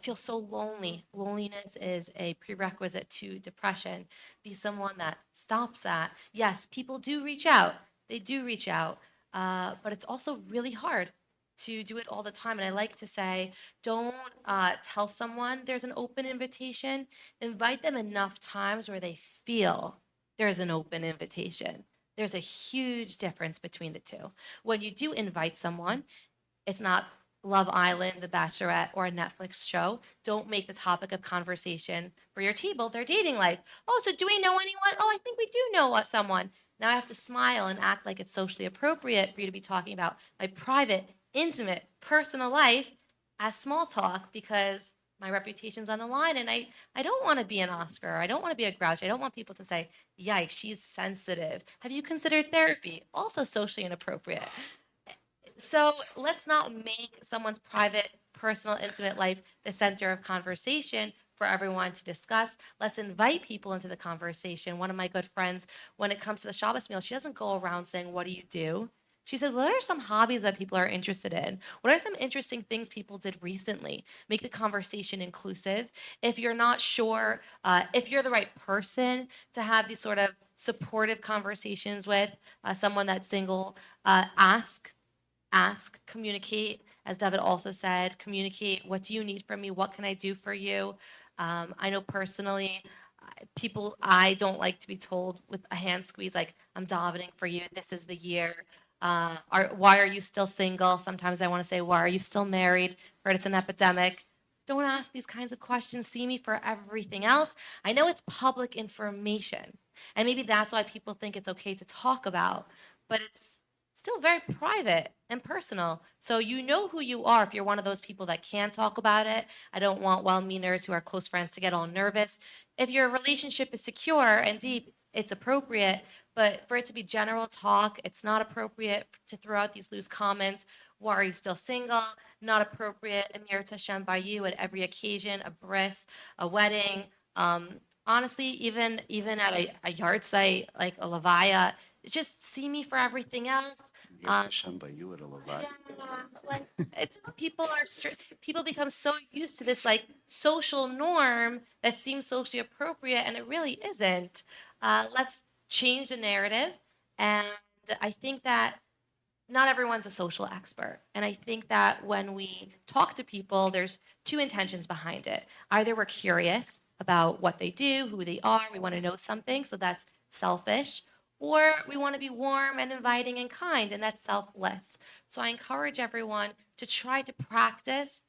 S3: feel so lonely. Loneliness is a prerequisite to depression. Be someone that stops that. Yes, people do reach out. They do reach out, but it's also really hard to do it all the time. And I like to say, don't tell someone there's an open invitation. Invite them enough times where they feel there's an open invitation. There's a huge difference between the two. When you do invite someone, it's not Love Island, The Bachelorette, or a Netflix show. Don't make the topic of conversation for your table their dating life. Oh, so do we know anyone? Oh, I think we do know someone. Now I have to smile and act like it's socially appropriate for you to be talking about my private, intimate, personal life as small talk because my reputation's on the line and I don't want to be an Oscar. I don't want to be a grouch. I don't want people to say, yikes, she's sensitive. Have you considered therapy? Also socially inappropriate. So let's not make someone's private, personal, intimate life the center of conversation for everyone to discuss. Let's invite people into the conversation. One of my good friends, when it comes to the Shabbos meal, she doesn't go around saying, what do you do? She said, what are some hobbies that people are interested in? What are some interesting things people did recently? Make the conversation inclusive. If you're not sure if you're the right person to have these sort of supportive conversations with, someone that's single, ask, communicate. As David also said, communicate. What do you need from me? What can I do for you? I know personally, I don't like to be told with a hand squeeze, like, I'm davening for you. This is the year. Why are you still single? Sometimes I want to say, why are you still married? Heard it's an epidemic. Don't ask these kinds of questions. See me for everything else. I know it's public information. And maybe that's why people think it's okay to talk about, but it's still very private and personal. So you know who you are if you're one of those people that can talk about it. I don't want well-meaners who are close friends to get all nervous. If your relationship is secure and deep, it's appropriate. But for it to be general talk, it's not appropriate to throw out these loose comments. Why are you still single? Not appropriate. Emir Tashem by you at every occasion, a bris, a wedding. Honestly, even at a yard site like a levaya, just see me for everything else.
S4: Yes, Hashem by you at a Levi.
S3: Like it's people become so used to this like social norm that seems socially appropriate, and it really isn't. Let's change the narrative, and I think that not everyone's a social expert. And I think that when we talk to people, there's two intentions behind it. Either we're curious about what they do, who they are, we want to know something, so that's selfish, or we want to be warm and inviting and kind, and that's selfless. So I encourage everyone to try to practice.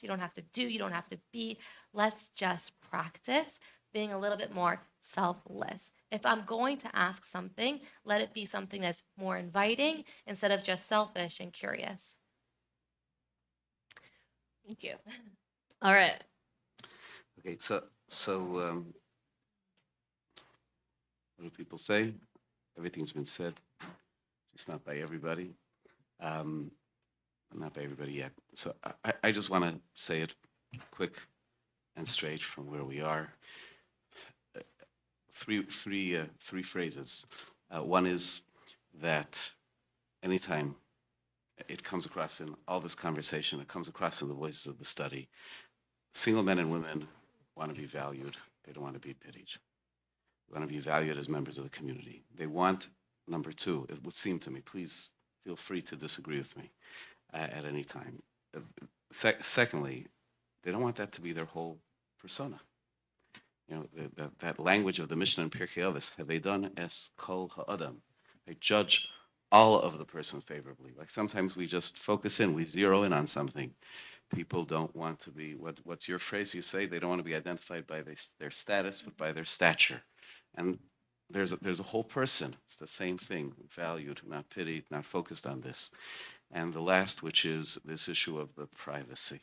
S3: You don't have to do, you don't have to be. Let's just practice being a little bit more selfless. If I'm going to ask something, let it be something that's more inviting instead of just selfish and curious.
S2: Thank you. All right.
S4: Okay, so what do people say? Everything's been said. It's not by everybody. Not by everybody yet. So I just want to say it quick and straight from where we are. Three phrases. One is that anytime it comes across in all this conversation, it comes across in the voices of the study, single men and women want to be valued. They don't want to be pitied. They want to be valued as members of the community. They want, number two, it would seem to me, please feel free to disagree with me at any time. Secondly, they don't want that to be their whole persona. You know, that language of the Mishnah in Pirkei Avos, have done es kol ha'adam. They judge all of the person favorably. Like sometimes we just focus in, we zero in on something. People don't want to be, what's your phrase you say? They don't want to be identified by their status, but by their stature. And there's a whole person. It's the same thing, valued, not pitied, not focused on this. And the last, which is this issue of the privacy,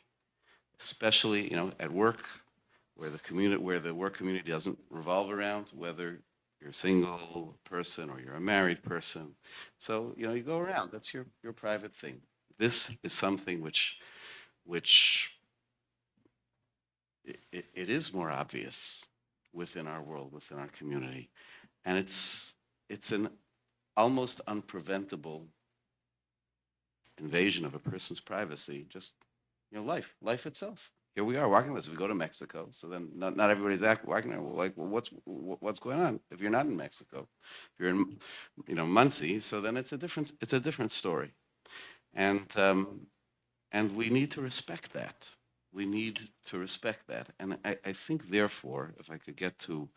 S4: especially, you know, at work, where the work community doesn't revolve around whether you're a single person or you're a married person. So, you know, you go around. That's your private thing. This is something which it is more obvious within our world, within our community, and it's an almost unpreventable invasion of a person's privacy. Just, you know, life itself. Here we are walking this. We go to Mexico, so then not everybody's walking there. Like, well, what's going on? If you're not in Mexico, if you're in, you know, Muncie, so then it's a different story, and we need to respect that. We need to respect that, and I think therefore, if I could get to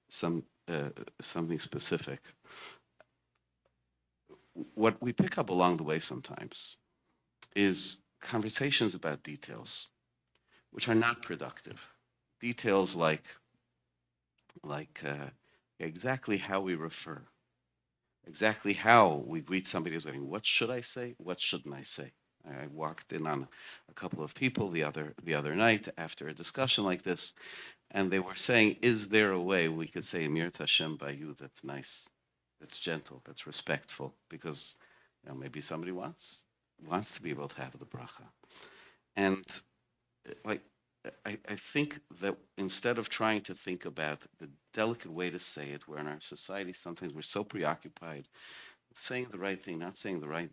S4: something specific, what we pick up along the way sometimes is conversations about details, which are not productive. Details like exactly how we refer, exactly how we greet somebody who's waiting. What should I say? What shouldn't I say? I walked in on a couple of people the other night after a discussion like this, and they were saying, is there a way we could say Mir Hashem by you that's nice, that's gentle, that's respectful? Because, you know, maybe somebody wants to be able to have the bracha. And like, I think that instead of trying to think about the delicate way to say it, where in our society sometimes we're so preoccupied with saying the right thing, not saying the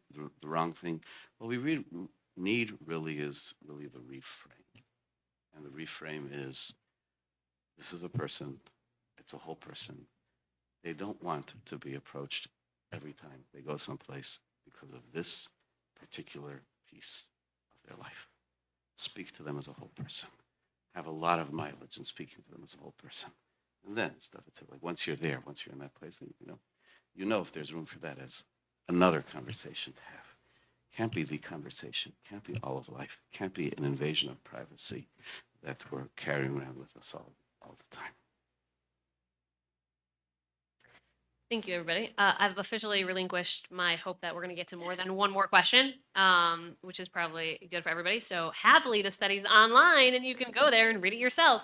S4: wrong thing, what we need really is the reframe. And the reframe is, this is a person, it's a whole person. They don't want to be approached every time they go someplace because of this particular piece of their life. Speak to them as a whole person. Have a lot of mileage in speaking to them as a whole person. And then stuff it's like once you're there, once you're in that place, then, you know if there's room for that as another conversation to have. Can't be the conversation. Can't be all of life. Can't be an invasion of privacy that we're carrying around with us all the time.
S2: Thank you, everybody. I've officially relinquished my hope that we're going to get to more than one more question, which is probably good for everybody. So happily, the study's online, and you can go there and read it yourself,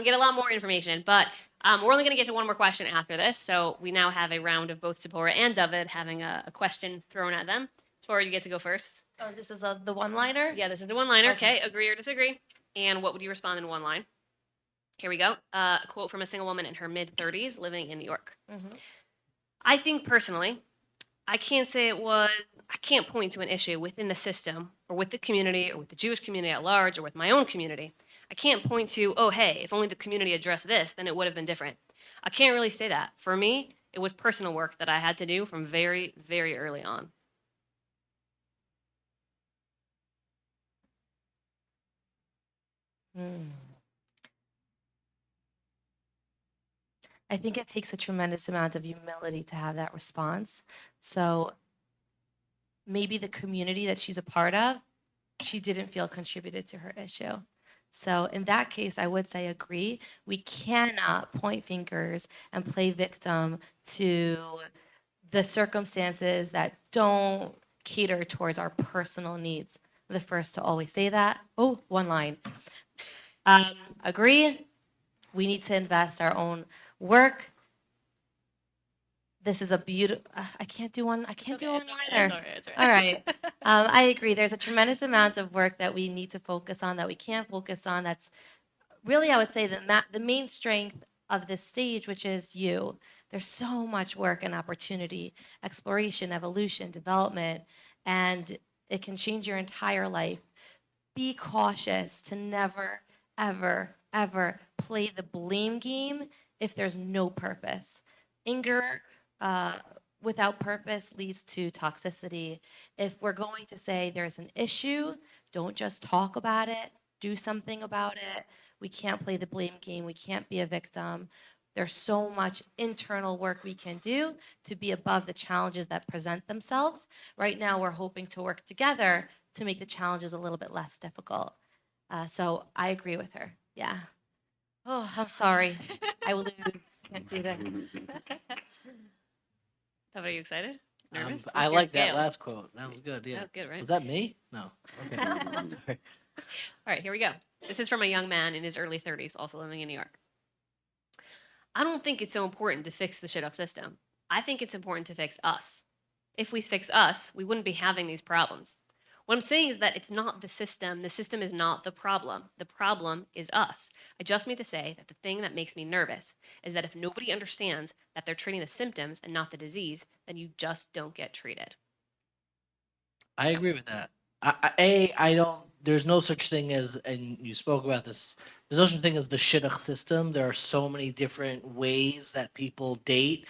S2: get a lot more information. But we're only going to get to one more question after this. So we now have a round of both Tzipora and David having a question thrown at them. Tzipora, you get to go first.
S3: Oh, this is the one-liner?
S2: Yeah, this is the one-liner.
S3: Okay.
S2: Okay, agree or disagree? And what would you respond in one line? Here we go. A quote from a single woman in her mid-30s living in New York.
S3: Mm-hmm.
S2: I think personally, I can't point to an issue within the system or with the community or with the Jewish community at large or with my own community. I can't point to, oh, hey, if only the community addressed this, then it would have been different. I can't really say that. For me, it was personal work that I had to do from very, very early on.
S3: I think it takes a tremendous amount of humility to have that response. So maybe the community that she's a part of, she didn't feel contributed to her issue. So in that case, I would say agree. We cannot point fingers and play victim to the circumstances that don't cater towards our personal needs. I'm the first to always say that. Oh, one line. Agree. We need to invest our own work. This is a beautiful. I can't do one. I can't do one liner. All right. I agree. There's a tremendous amount of work that we need to focus on that we can't focus on. That's really, I would say, the main strength of this stage, which is you. There's so much work and opportunity, exploration, evolution, development, and it can change your entire life. Be cautious to never, ever, ever play the blame game if there's no purpose. Inger without purpose leads to toxicity. If we're going to say there's an issue, don't just talk about it, do something about it. We can't play the blame game. We can't be a victim. There's so much internal work we can do to be above the challenges that present themselves. Right now, we're hoping to work together to make the challenges a little bit less difficult. So I agree with her. Yeah. Oh, I'm sorry. I will lose. Can't do this.
S2: Are you excited? Nervous?
S5: I
S2: What's your
S5: like that
S2: scale?
S5: last quote. That was good. Yeah.
S2: That was good, right?
S5: Was that me? No. Okay. Sorry.
S2: All right, here we go. This is from a young man in his early 30s, also living in New York. I don't think it's so important to fix the shidduch system. I think it's important to fix us. If we fix us, we wouldn't be having these problems. What I'm saying is that it's not the system. The system is not the problem. The problem is us. I just mean to say that the thing that makes me nervous is that if nobody understands that they're treating the symptoms and not the disease, then you just don't get treated.
S5: I agree with that. I don't. There's no such thing as, and you spoke about this. There's no such thing as the shidduch system. There are so many different ways that people date.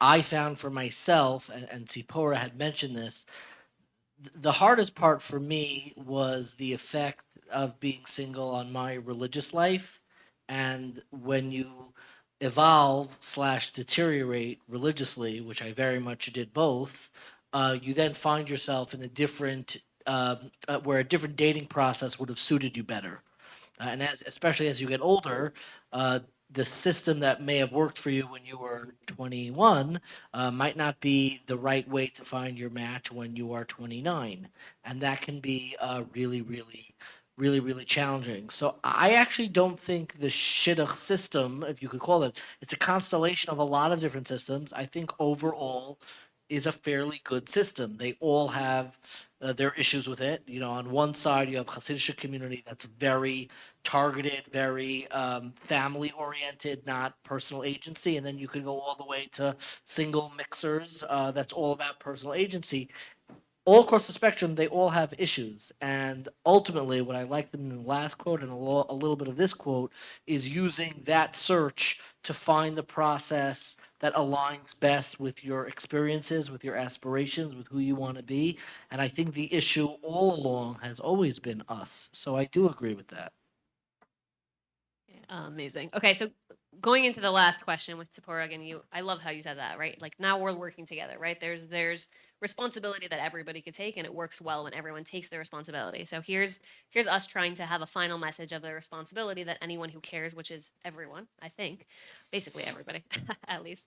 S5: I found for myself, and Tzipora had mentioned this. The hardest part for me was the effect of being single on my religious life, and when you evolve slash deteriorate religiously, which I very much did both, you then find yourself in a different where a different dating process would have suited you better. And especially as you get older, the system that may have worked for you when you were 21 might not be the right way to find your match when you are 29. And that can be really challenging. So I actually don't think the shidduch system, if you could call it, it's a constellation of a lot of different systems. I think overall is a fairly good system. They all have their issues with it. You know, on one side you have Hasidic community that's very targeted, very family oriented, not personal agency, and then you can go all the way to single mixers. That's all about personal agency. All across the spectrum, they all have issues. And ultimately, what I liked in the last quote and a little bit of this quote is using that search to find the process that aligns best with your experiences, with your aspirations, with who you want to be. And I think the issue all along has always been us. So I do agree with that.
S2: Amazing. Okay, so going into the last question with Tzipora again, I love how you said that, right? Like now we're working together, right? There's responsibility that everybody could take, and it works well when everyone takes their responsibility. So here's us trying to have a final message of the responsibility that anyone who cares, which is everyone, I think, basically everybody, at least,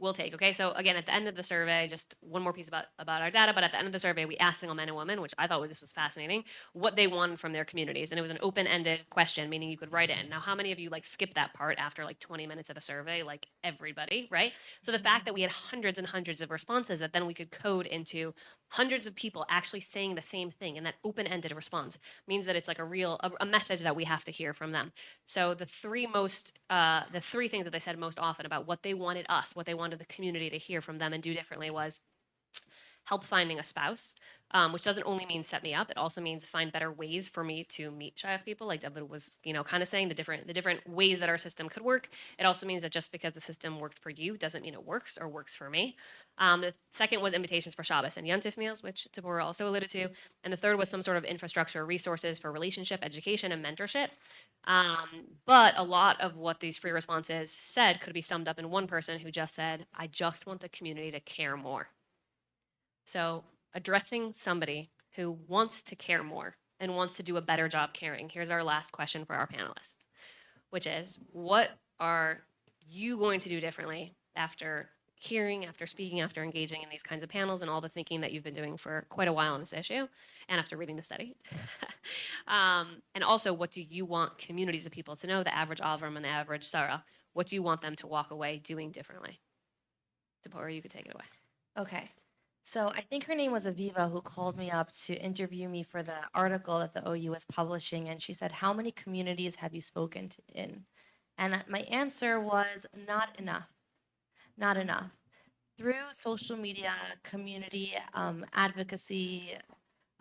S2: will take. Okay, so again, at the end of the survey, just one more piece about our data, but at the end of the survey, we asked single men and women, which I thought this was fascinating, what they wanted from their communities, and it was an open-ended question, meaning you could write in. Now, how many of you like skip that part after like 20 minutes of a survey? Like everybody, right? So the fact that we had hundreds and hundreds of responses that then we could code into hundreds of people actually saying the same thing, and that open-ended response means that it's like a message that we have to hear from them. So the three things that they said most often about what they wanted us, what they wanted the community to hear from them and do differently was help finding a spouse, which doesn't only mean set me up. It also means find better ways for me to meet Shia people, like David was, kind of saying the different ways that our system could work. It also means that just because the system worked for you doesn't mean it works or works for me. The second was invitations for Shabbos and Yontif meals, which Tzipora also alluded to. And the third was some sort of infrastructure, resources for relationship, education, and mentorship. But a lot of what these free responses said could be summed up in one person who just said, I just want the community to care more. So addressing somebody who wants to care more and wants to do a better job caring. Here's our last question for our panelists, which is, what are you going to do differently after hearing, after speaking, after engaging in these kinds of panels and all the thinking that you've been doing for quite a while on this issue and after reading the study? And also, what do you want communities of people to know, the average Avram and the average Sarah? What do you want them to walk away doing differently? Tzipora, you could take it away.
S3: Okay. So I think her name was Aviva, who called me up to interview me for the article that the OU was publishing. And she said, how many communities have you spoken to in? And my answer was not enough. Not enough. Through social media, community advocacy,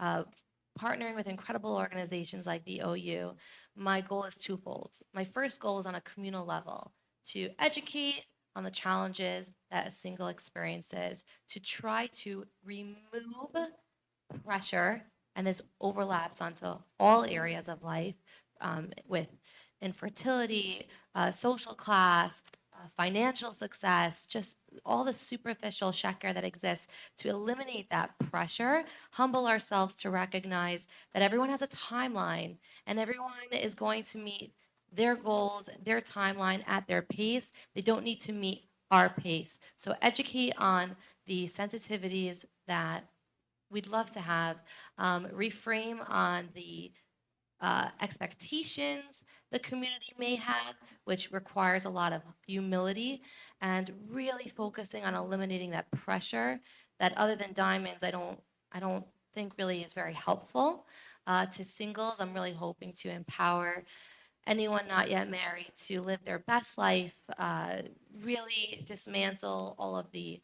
S3: partnering with incredible organizations like the OU, my goal is twofold. My first goal is on a communal level to educate on the challenges that a single experiences, to try to remove pressure, and this overlaps onto all areas of life, with infertility, social class, financial success, just all the superficial sheker that exists, to eliminate that pressure, humble ourselves to recognize that everyone has a timeline and everyone is going to meet their goals, their timeline at their pace. They don't need to meet our pace. So educate on the sensitivities that we'd love to have, reframe on the expectations the community may have, which requires a lot of humility, and really focusing on eliminating that pressure that, other than diamonds, I don't think really is very helpful to singles. I'm really hoping to empower anyone not yet married to live their best life, really dismantle all of the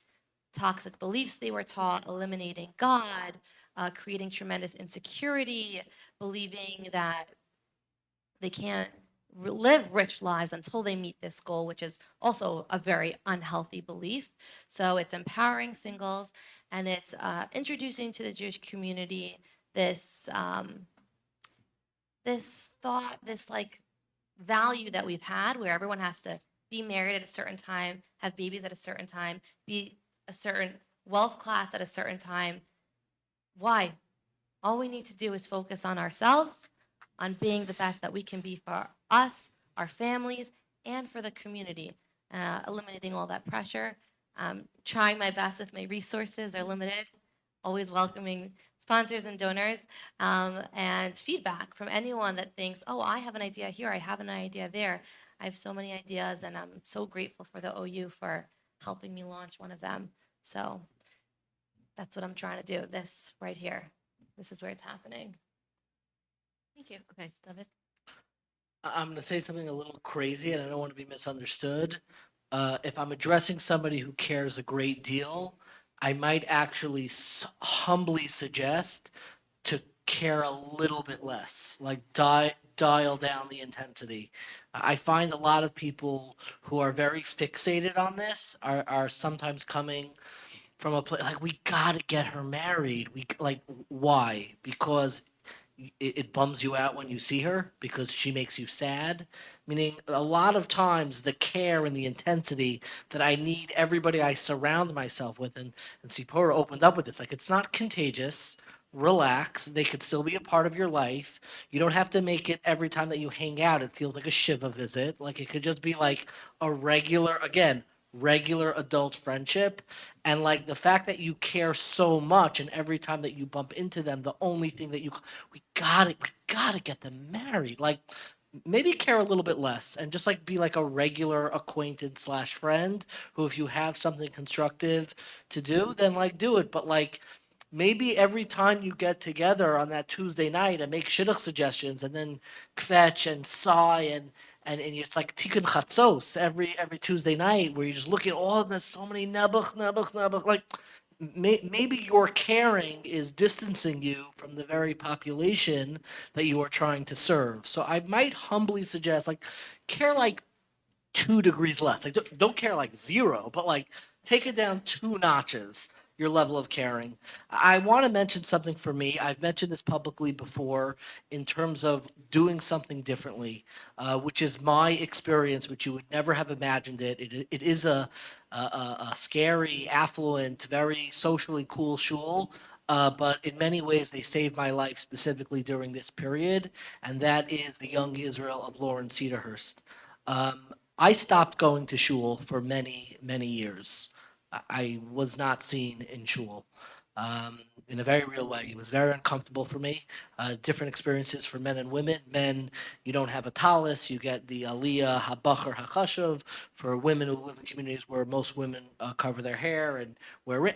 S3: toxic beliefs they were taught, eliminating God, creating tremendous insecurity, believing that they can't live rich lives until they meet this goal, which is also a very unhealthy belief. So it's empowering singles, and it's introducing to the Jewish community this this thought, this like value that we've had, where everyone has to be married at a certain time, have babies at a certain time, be a certain wealth class at a certain time. Why? All we need to do is focus on ourselves, on being the best that we can be for us, our families, and for the community, eliminating all that pressure. Trying my best with my resources, they're limited. Always welcoming sponsors and donors, and feedback from anyone that thinks, oh, I have an idea here, I have an idea there. I have so many ideas, and I'm so grateful for the OU for helping me launch one of them. So that's what I'm trying to do. This right here. This is where it's happening.
S2: Thank you. Okay, David.
S5: I'm going to say something a little crazy, and I don't want to be misunderstood. If I'm addressing somebody who cares a great deal, I might actually humbly suggest to care a little bit less, like dial down the intensity. I find a lot of people who are very fixated on this are sometimes coming from a place like, we gotta get her married. We like, why? Because it bums you out when you see her, because she makes you sad. Meaning, a lot of times the care and the intensity that I need everybody I surround myself with, and Sipora opened up with this, like, it's not contagious. Relax. They could still be a part of your life. You don't have to make it every time that you hang out. It feels like a Shiva visit. Like, it could just be like a regular, again, regular adult friendship. And like the fact that you care so much, and every time that you bump into them, the only thing that we gotta get them married. Like, maybe care a little bit less and just like be like a regular acquaintance slash friend who, if you have something constructive to do, then like do it. But like, maybe every time you get together on that Tuesday night and make shidduch suggestions, and then kvetch and sigh, and it's like tikkun chatzos every Tuesday night, where you just look at all of this, so many nebuch. Like, maybe your caring is distancing you from the very population that you are trying to serve. So I might humbly suggest, like, care like 2 degrees left. Like, don't care like zero, but like, take it down 2 notches, your level of caring. I want to mention something for me. I've mentioned this publicly before in terms of doing something differently, which is my experience, which you would never have imagined it. It is a scary, affluent, very socially cool shul. But in many ways, they saved my life specifically during this period, and that is the Young Israel of Lauren Cedarhurst. I stopped going to shul for many, many years. I was not seen in shul, in a very real way. It was very uncomfortable for me. Different experiences for men and women. Men, you don't have a talus, you get the aliyah habachar hakashav. For women who live in communities where most women cover their hair, and where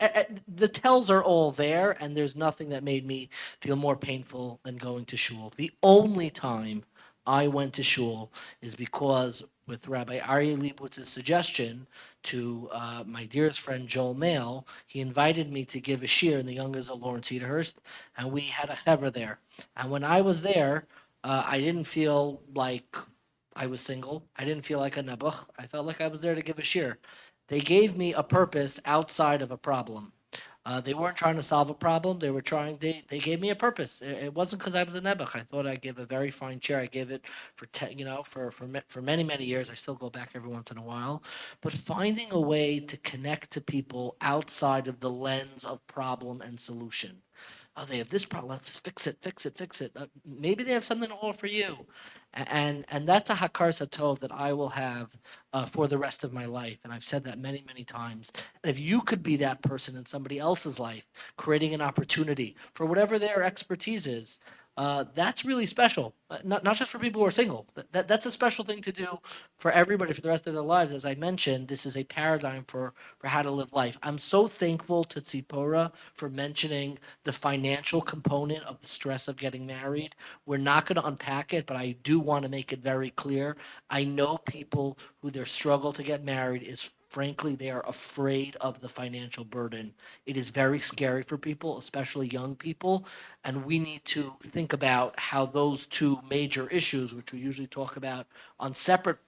S5: the tells are all there, and there's nothing that made me feel more painful than going to shul. The only time I went to shul is because, with Rabbi Aryeh Leibowitz's suggestion to my dearest friend Joel Mail, he invited me to give a shiur in the Young Israel Lawrence Cedarhurst, and we had a chevra there. And when I was there, I didn't feel like I was single. I didn't feel like a nebuch. I felt like I was there to give a shir. They gave me a purpose outside of a problem. They weren't trying to solve a problem. They gave me a purpose. It wasn't because I was a nebuch. I thought I'd give a very fine chair. I gave it for for many, many years. I still go back every once in a while. But finding a way to connect to people outside of the lens of problem and solution. Oh, they have this problem. Let's fix it, fix it, fix it. Maybe they have something to offer you, and that's a hakar satov that I will have for the rest of my life. And I've said that many, many times. And if you could be that person in somebody else's life, creating an opportunity for whatever their expertise is, that's really special. Not just for people who are single. That's a special thing to do for everybody for the rest of their lives. As I mentioned, this is a paradigm for how to live life. I'm so thankful to Tzipora for mentioning the financial component of the stress of getting married. We're not going to unpack it, but I do want to make it very clear. I know people who their struggle to get married is frankly they are afraid of the financial burden. It is very scary for people, especially young people, and we need to think about how those two major issues, which we usually talk about on separate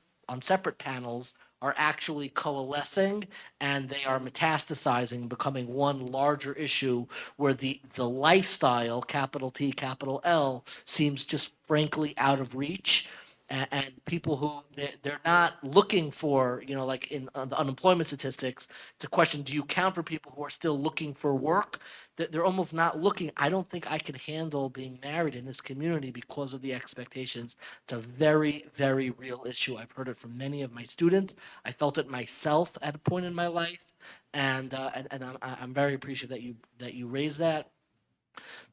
S5: panels, are actually coalescing and they are metastasizing, becoming one larger issue where the lifestyle, capital T, capital L, seems just frankly out of reach. And people who they're not looking for, like in the unemployment statistics, it's a question: do you count for people who are still looking for work? They're almost not looking. I don't think I can handle being married in this community because of the expectations. It's a very, very real issue. I've heard it from many of my students. I felt it myself at a point in my life, and I'm very appreciative that you raised that.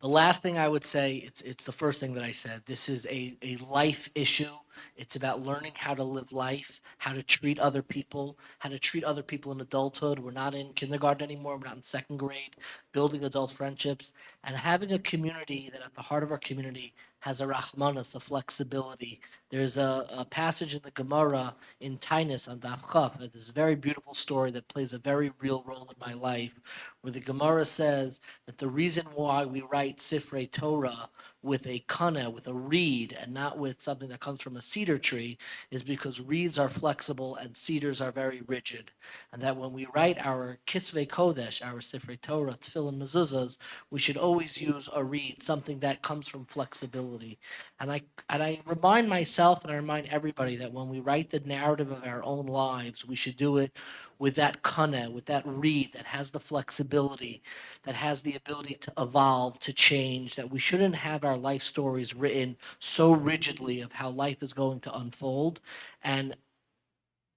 S5: The last thing I would say, it's the first thing that I said. This is a life issue. It's about learning how to live life, how to treat other people, how to treat other people in adulthood. We're not in kindergarten anymore. We're not in second grade. Building adult friendships and having a community that at the heart of our community has a rachmanas, a flexibility. There's a passage in the Gemara in Tainus on Daf Chav. There's a very beautiful story that plays a very real role in my life, where the Gemara says that the reason why we write Sifrei Torah with a kana, with a reed, and not with something that comes from a cedar tree, is because reeds are flexible and cedars are very rigid. And that when we write our Kisvei Kodesh, our Sifrei Torah, Tefillin, Mezuzahs, we should always use a reed, something that comes from flexibility. And I remind myself and I remind everybody that when we write the narrative of our own lives, we should do it with that kana, with that reed that has the flexibility, that has the ability to evolve, to change, that we shouldn't have our life stories written so rigidly of how life is going to unfold. And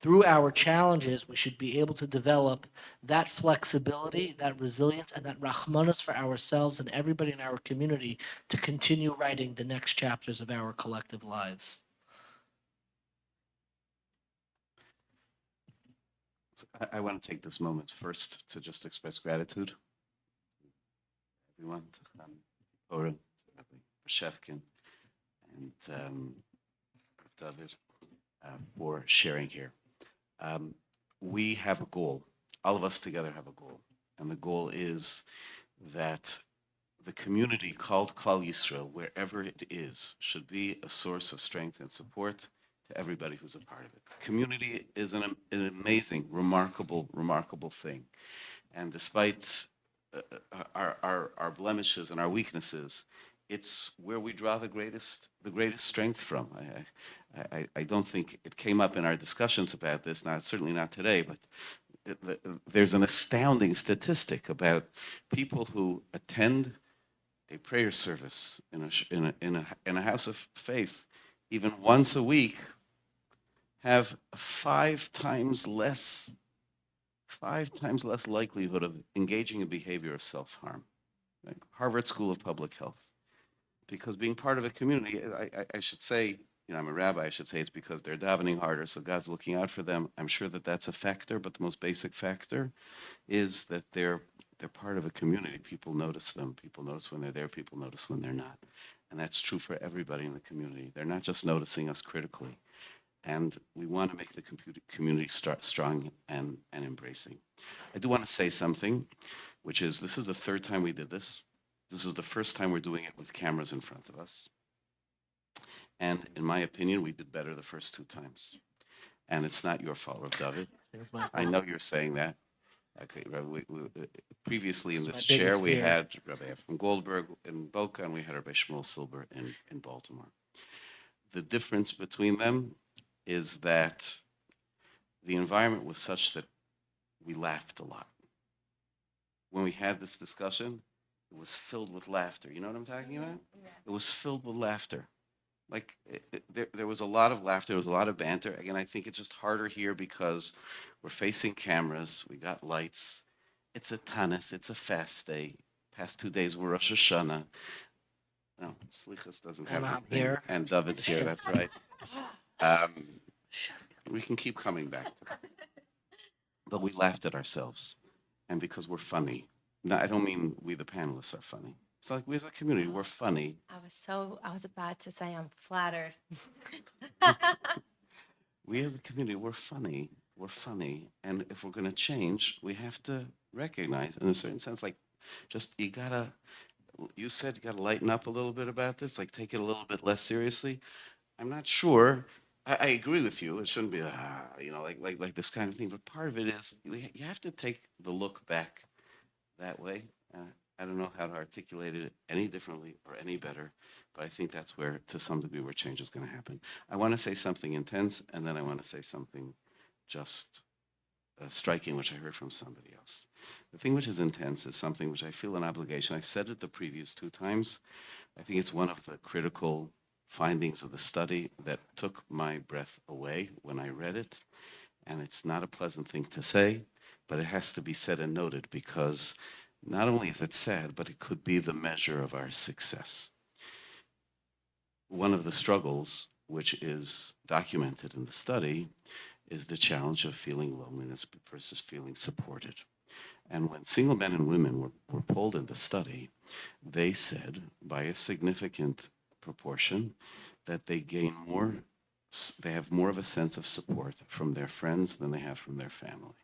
S5: through our challenges, we should be able to develop that flexibility, that resilience, and that rachmanas for ourselves and everybody in our community to continue writing the next chapters of our collective lives.
S4: I want to take this moment first to just express gratitude to everyone, to Oren, to Rabbi Shefkin, and David for sharing here. We have a goal. All of us together have a goal. And the goal is that the community called Klal Yisrael, wherever it is, should be a source of strength and support to everybody who's a part of it. Community is an amazing, remarkable thing. And despite our blemishes and our weaknesses, it's where we draw the greatest strength from. I don't think it came up in our discussions about this, certainly not today, but there's an astounding statistic about people who attend a prayer service in a house of faith even once a week have 5 times less likelihood of engaging in behavior of self-harm. Right? Harvard School of Public Health. Because being part of a community, I should say, I'm a rabbi, I should say it's because they're davening harder, so God's looking out for them. I'm sure that that's a factor, but the most basic factor is that they're part of a community. People notice them. People notice when they're there. People notice when they're not. And that's true for everybody in the community. They're not just noticing us critically. And we want to make the community strong and embracing. I do want to say something, which is this is the 3rd time we did this. This is the first time we're doing it with cameras in front of us. And in my opinion, we did better the first 2 times. And it's not your fault, Rav David.
S5: It's my
S4: I know you're saying that. Okay, Rabbi, previously in
S5: It's
S4: this
S5: my
S4: chair,
S5: biggest
S4: we
S5: fear.
S4: had Rabbi Efrem Goldberg in Boca, and we had Rabbi Shmuel Silber in Baltimore. The difference between them is that the environment was such that we laughed a lot. When we had this discussion, it was filled with laughter. You know what I'm talking about? It was filled with laughter. Like there was a lot of laughter, there was a lot of banter. Again, I think it's just harder here because we're facing cameras, we got lights. It's a tanis, it's a fast day. Past 2 days were Rosh Hashanah. No, Slichas doesn't have
S5: And
S4: the
S5: I'm
S4: thing.
S5: here.
S4: And David's here, that's right. We can keep coming back to that. But we laughed at ourselves. And because we're funny. No, I don't mean we the panelists are funny. It's like we as a community, we're funny.
S3: I was about to say I'm flattered.
S4: We as a community, we're funny. We're funny. And if we're going to change, we have to recognize, in a certain sense, like, just you said you got to lighten up a little bit about this, like take it a little bit less seriously. I'm not sure. I agree with you. It shouldn't be, like this kind of thing. But part of it is you have to take the look back that way. I don't know how to articulate it any differently or any better, but I think that's where, to some degree, where change is going to happen. I want to say something intense, and then I want to say something just striking, which I heard from somebody else. The thing which is intense is something which I feel an obligation. I said it the previous 2 times. I think it's one of the critical findings of the study that took my breath away when I read it. And it's not a pleasant thing to say, but it has to be said and noted because not only is it sad, but it could be the measure of our success. One of the struggles, which is documented in the study, is the challenge of feeling loneliness versus feeling supported. And when single men and women were polled in the study, they said by a significant proportion that they have more of a sense of support from their friends than they have from their family.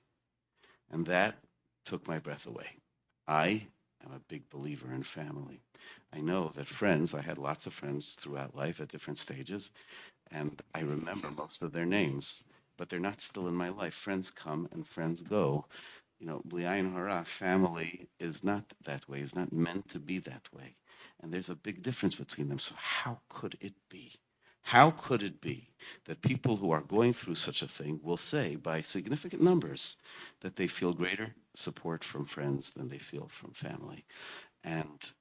S4: And that took my breath away. I am a big believer in family. I know that friends, I had lots of friends throughout life at different stages, and I remember most of their names, but they're not still in my life. Friends come and friends go. You know, B'li'ayin hara, family is not that way, is not meant to be that way. And there's a big difference between them. So how could it be? How could it be that people who are going through such a thing will say by significant numbers that they feel greater support from friends than they feel from family? And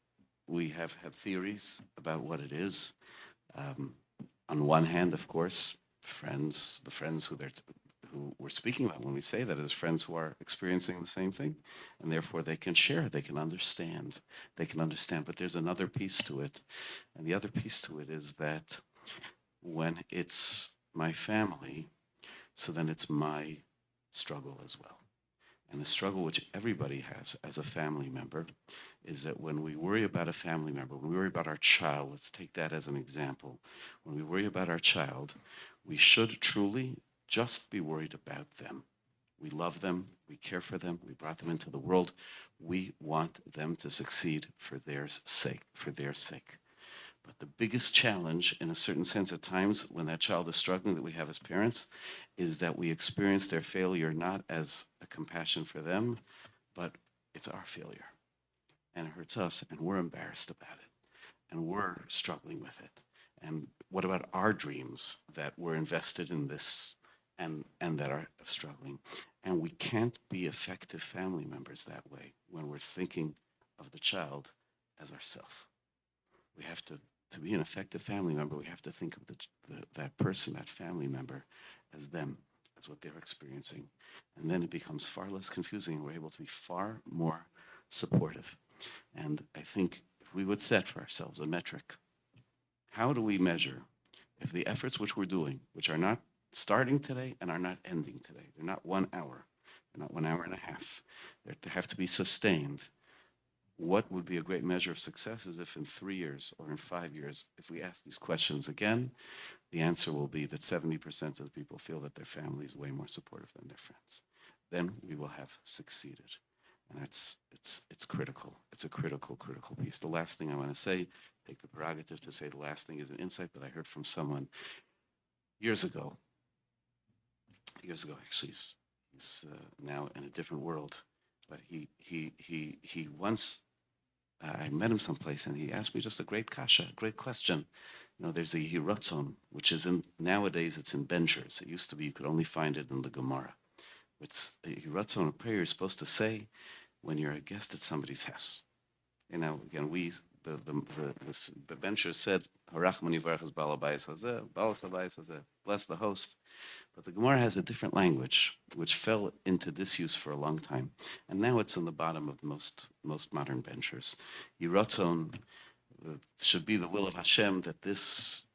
S4: we have had theories about what it is. On one hand, of course, the friends who we're speaking about when we say that is friends who are experiencing the same thing, and therefore they can share, they can understand. But there's another piece to it, and the other piece to it is that when it's my family, so then it's my struggle as well. And the struggle which everybody has as a family member is that when we worry about a family member, when we worry about our child, let's take that as an example. When we worry about our child, we should truly just be worried about them. We love them, we care for them, we brought them into the world. We want them to succeed for their sake. But the biggest challenge, in a certain sense at times, when that child is struggling that we have as parents, is that we experience their failure not as a compassion for them, but it's our failure. And it hurts us, and we're embarrassed about it. And we're struggling with it. And what about our dreams that were invested in this and that are struggling? And we can't be effective family members that way when we're thinking of the child as ourselves. We have to be an effective family member, we have to think of that person, that family member, as them, as what they're experiencing. And then it becomes far less confusing, and we're able to be far more supportive. And I think if we would set for ourselves a metric, how do we measure if the efforts which we're doing, which are not starting today and are not ending today, they're not 1 hour, they're not 1 hour and a half, they have to be sustained. What would be a great measure of success is if in 3 years or in 5 years, if we ask these questions again, the answer will be that 70% of the people feel that their family is way more supportive than their friends. Then we will have succeeded. And it's critical. It's a critical piece. The last thing I want to say, take the prerogative to say the last thing is an insight that I heard from someone years ago. Actually, he's now in a different world. But he once, I met him someplace, and he asked me just a great kasha, a great question. You know, there's a Yiratzon, which is nowadays it's in Benchers. It used to be you could only find it in the Gemara. It's a Yiratzon, a prayer you're supposed to say when you're a guest at somebody's house. You know, again, the bencher said, "Harachmani varachas balabayis hazeh, balasabayis hazeh." Bless the host. But the Gemara has a different language, which fell into disuse for a long time, and now it's in the bottom of most modern benchers. Yiratzon should be the will of Hashem that this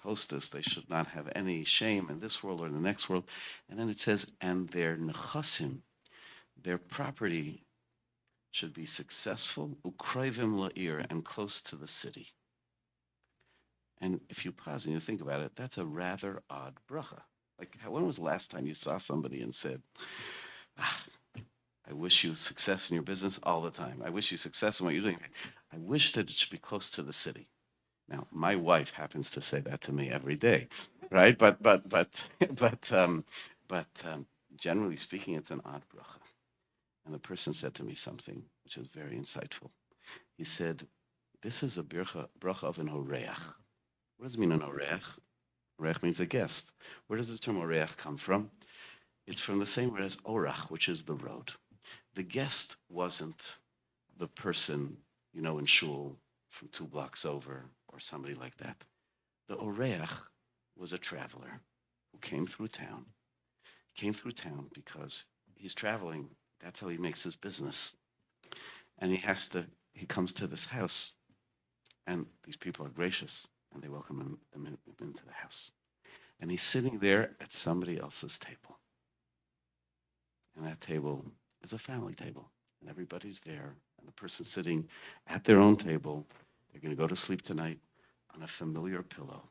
S4: hostess, they should not have any shame in this world or in the next world. And then it says, and their nechasim, their property, should be successful, ukroivim la'ir, and close to the city. And if you pause and you think about it, that's a rather odd bracha. Like, when was the last time you saw somebody and said, I wish you success in your business? All the time. I wish you success in what you're doing. I wish that it should be close to the city. Now, my wife happens to say that to me every day, right? But generally speaking, it's an odd bracha. And the person said to me something which is very insightful. He said, this is a bracha of an oreach. What does it mean, an oreach? Oreach means a guest. Where does the term oreach come from? It's from the same word as orach, which is the road. The guest wasn't the person, you know, in shul from 2 blocks over or somebody like that. The oreach was a traveler who came through town. Came through town because he's traveling. That's how he makes his business. And he comes to this house, and these people are gracious, and they welcome him into the house. And he's sitting there at somebody else's table. And that table is a family table, and everybody's there, and the person sitting at their own table, they're going to go to sleep tonight on a familiar pillow.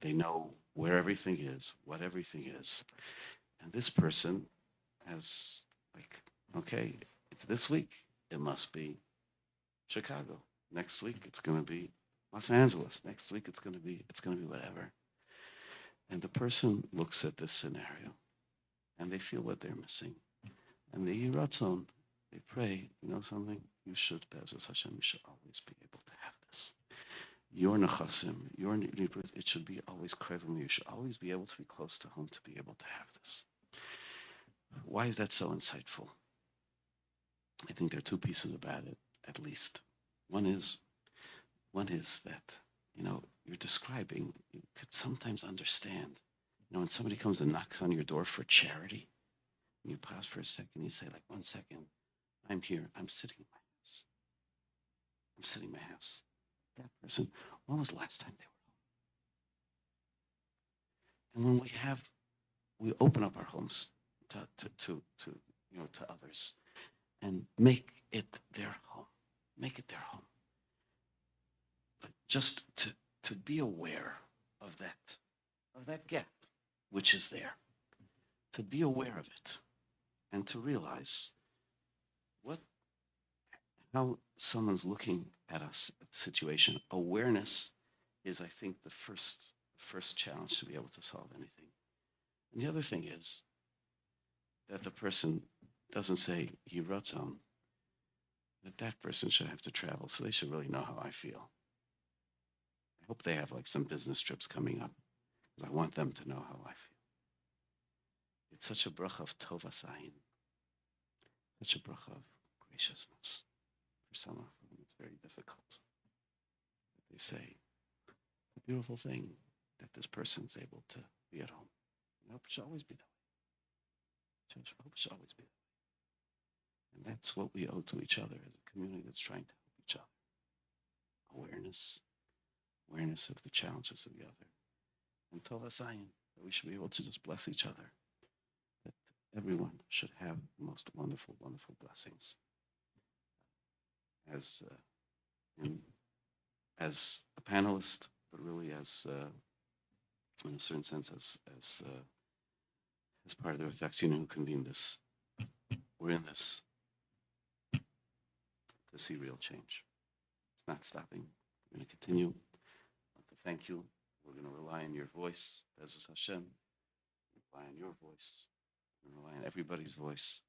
S4: They know where everything is, what everything is. And this person has, like, okay, it's this week, it must be Chicago. Next week, it's going to be Los Angeles. Next week, it's going to be whatever. And the person looks at this scenario, and they feel what they're missing. And they Yiratzon, they pray, you know something? You should, Be'ezus Hashem, you should always be able to have this. Your nechasim, it should be always krevim. You should always be able to be close to home to be able to have this. Why is that so insightful? I think there are 2 pieces about it, at least. One is that, you know, you're describing, you could sometimes understand, you know, when somebody comes and knocks on your door for charity, and you pause for a second, you say, like, 1 second, I'm here, I'm sitting in my house. I'm sitting in my house. That person, when was the last time they were home? And when we open up our homes to you know, to others, and make it their home. Make it their home. But just to be aware of that gap which is there. To be aware of it and to realize how someone's looking at us, at the situation. Awareness is, I think, the first challenge to be able to solve anything. And the other thing is that the person doesn't say he wrote some, that person should have to travel, so they should really know how I feel. I hope they have like some business trips coming up, because I want them to know how I feel. It's such a bracha of tovas ayin, such a bracha of graciousness. For some of them, it's very difficult. They say, it's a beautiful thing that this person's able to be at home. I hope it should always be that way. I hope it should always be that way. And that's what we owe to each other as a community that's trying to help each other. Awareness of the challenges of the other. And tovas ayin, that we should be able to just bless each other. That everyone should have the most wonderful, wonderful blessings. As a panelist, but really as, in a certain sense, as part of the Orthodox Union who convened this We're in this to see real change. It's not stopping. We're going to continue. I want to thank you. We're going to rely on your voice, Bezos Hashem. Rely on your voice. We're going to rely on everybody's voice.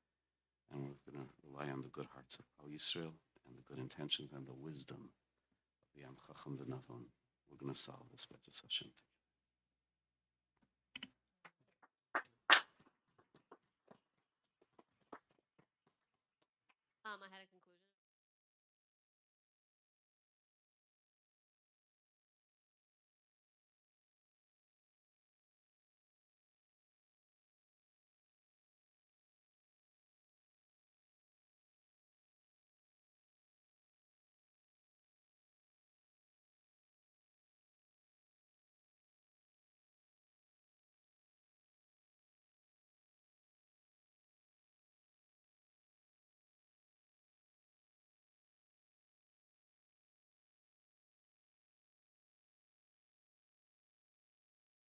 S4: And we're going to rely on the good hearts of Al Yisrael and the good intentions and the wisdom of the Am Chacham V'Navon. We're going to solve this, Bezos Hashem.
S2: I had a conclusion.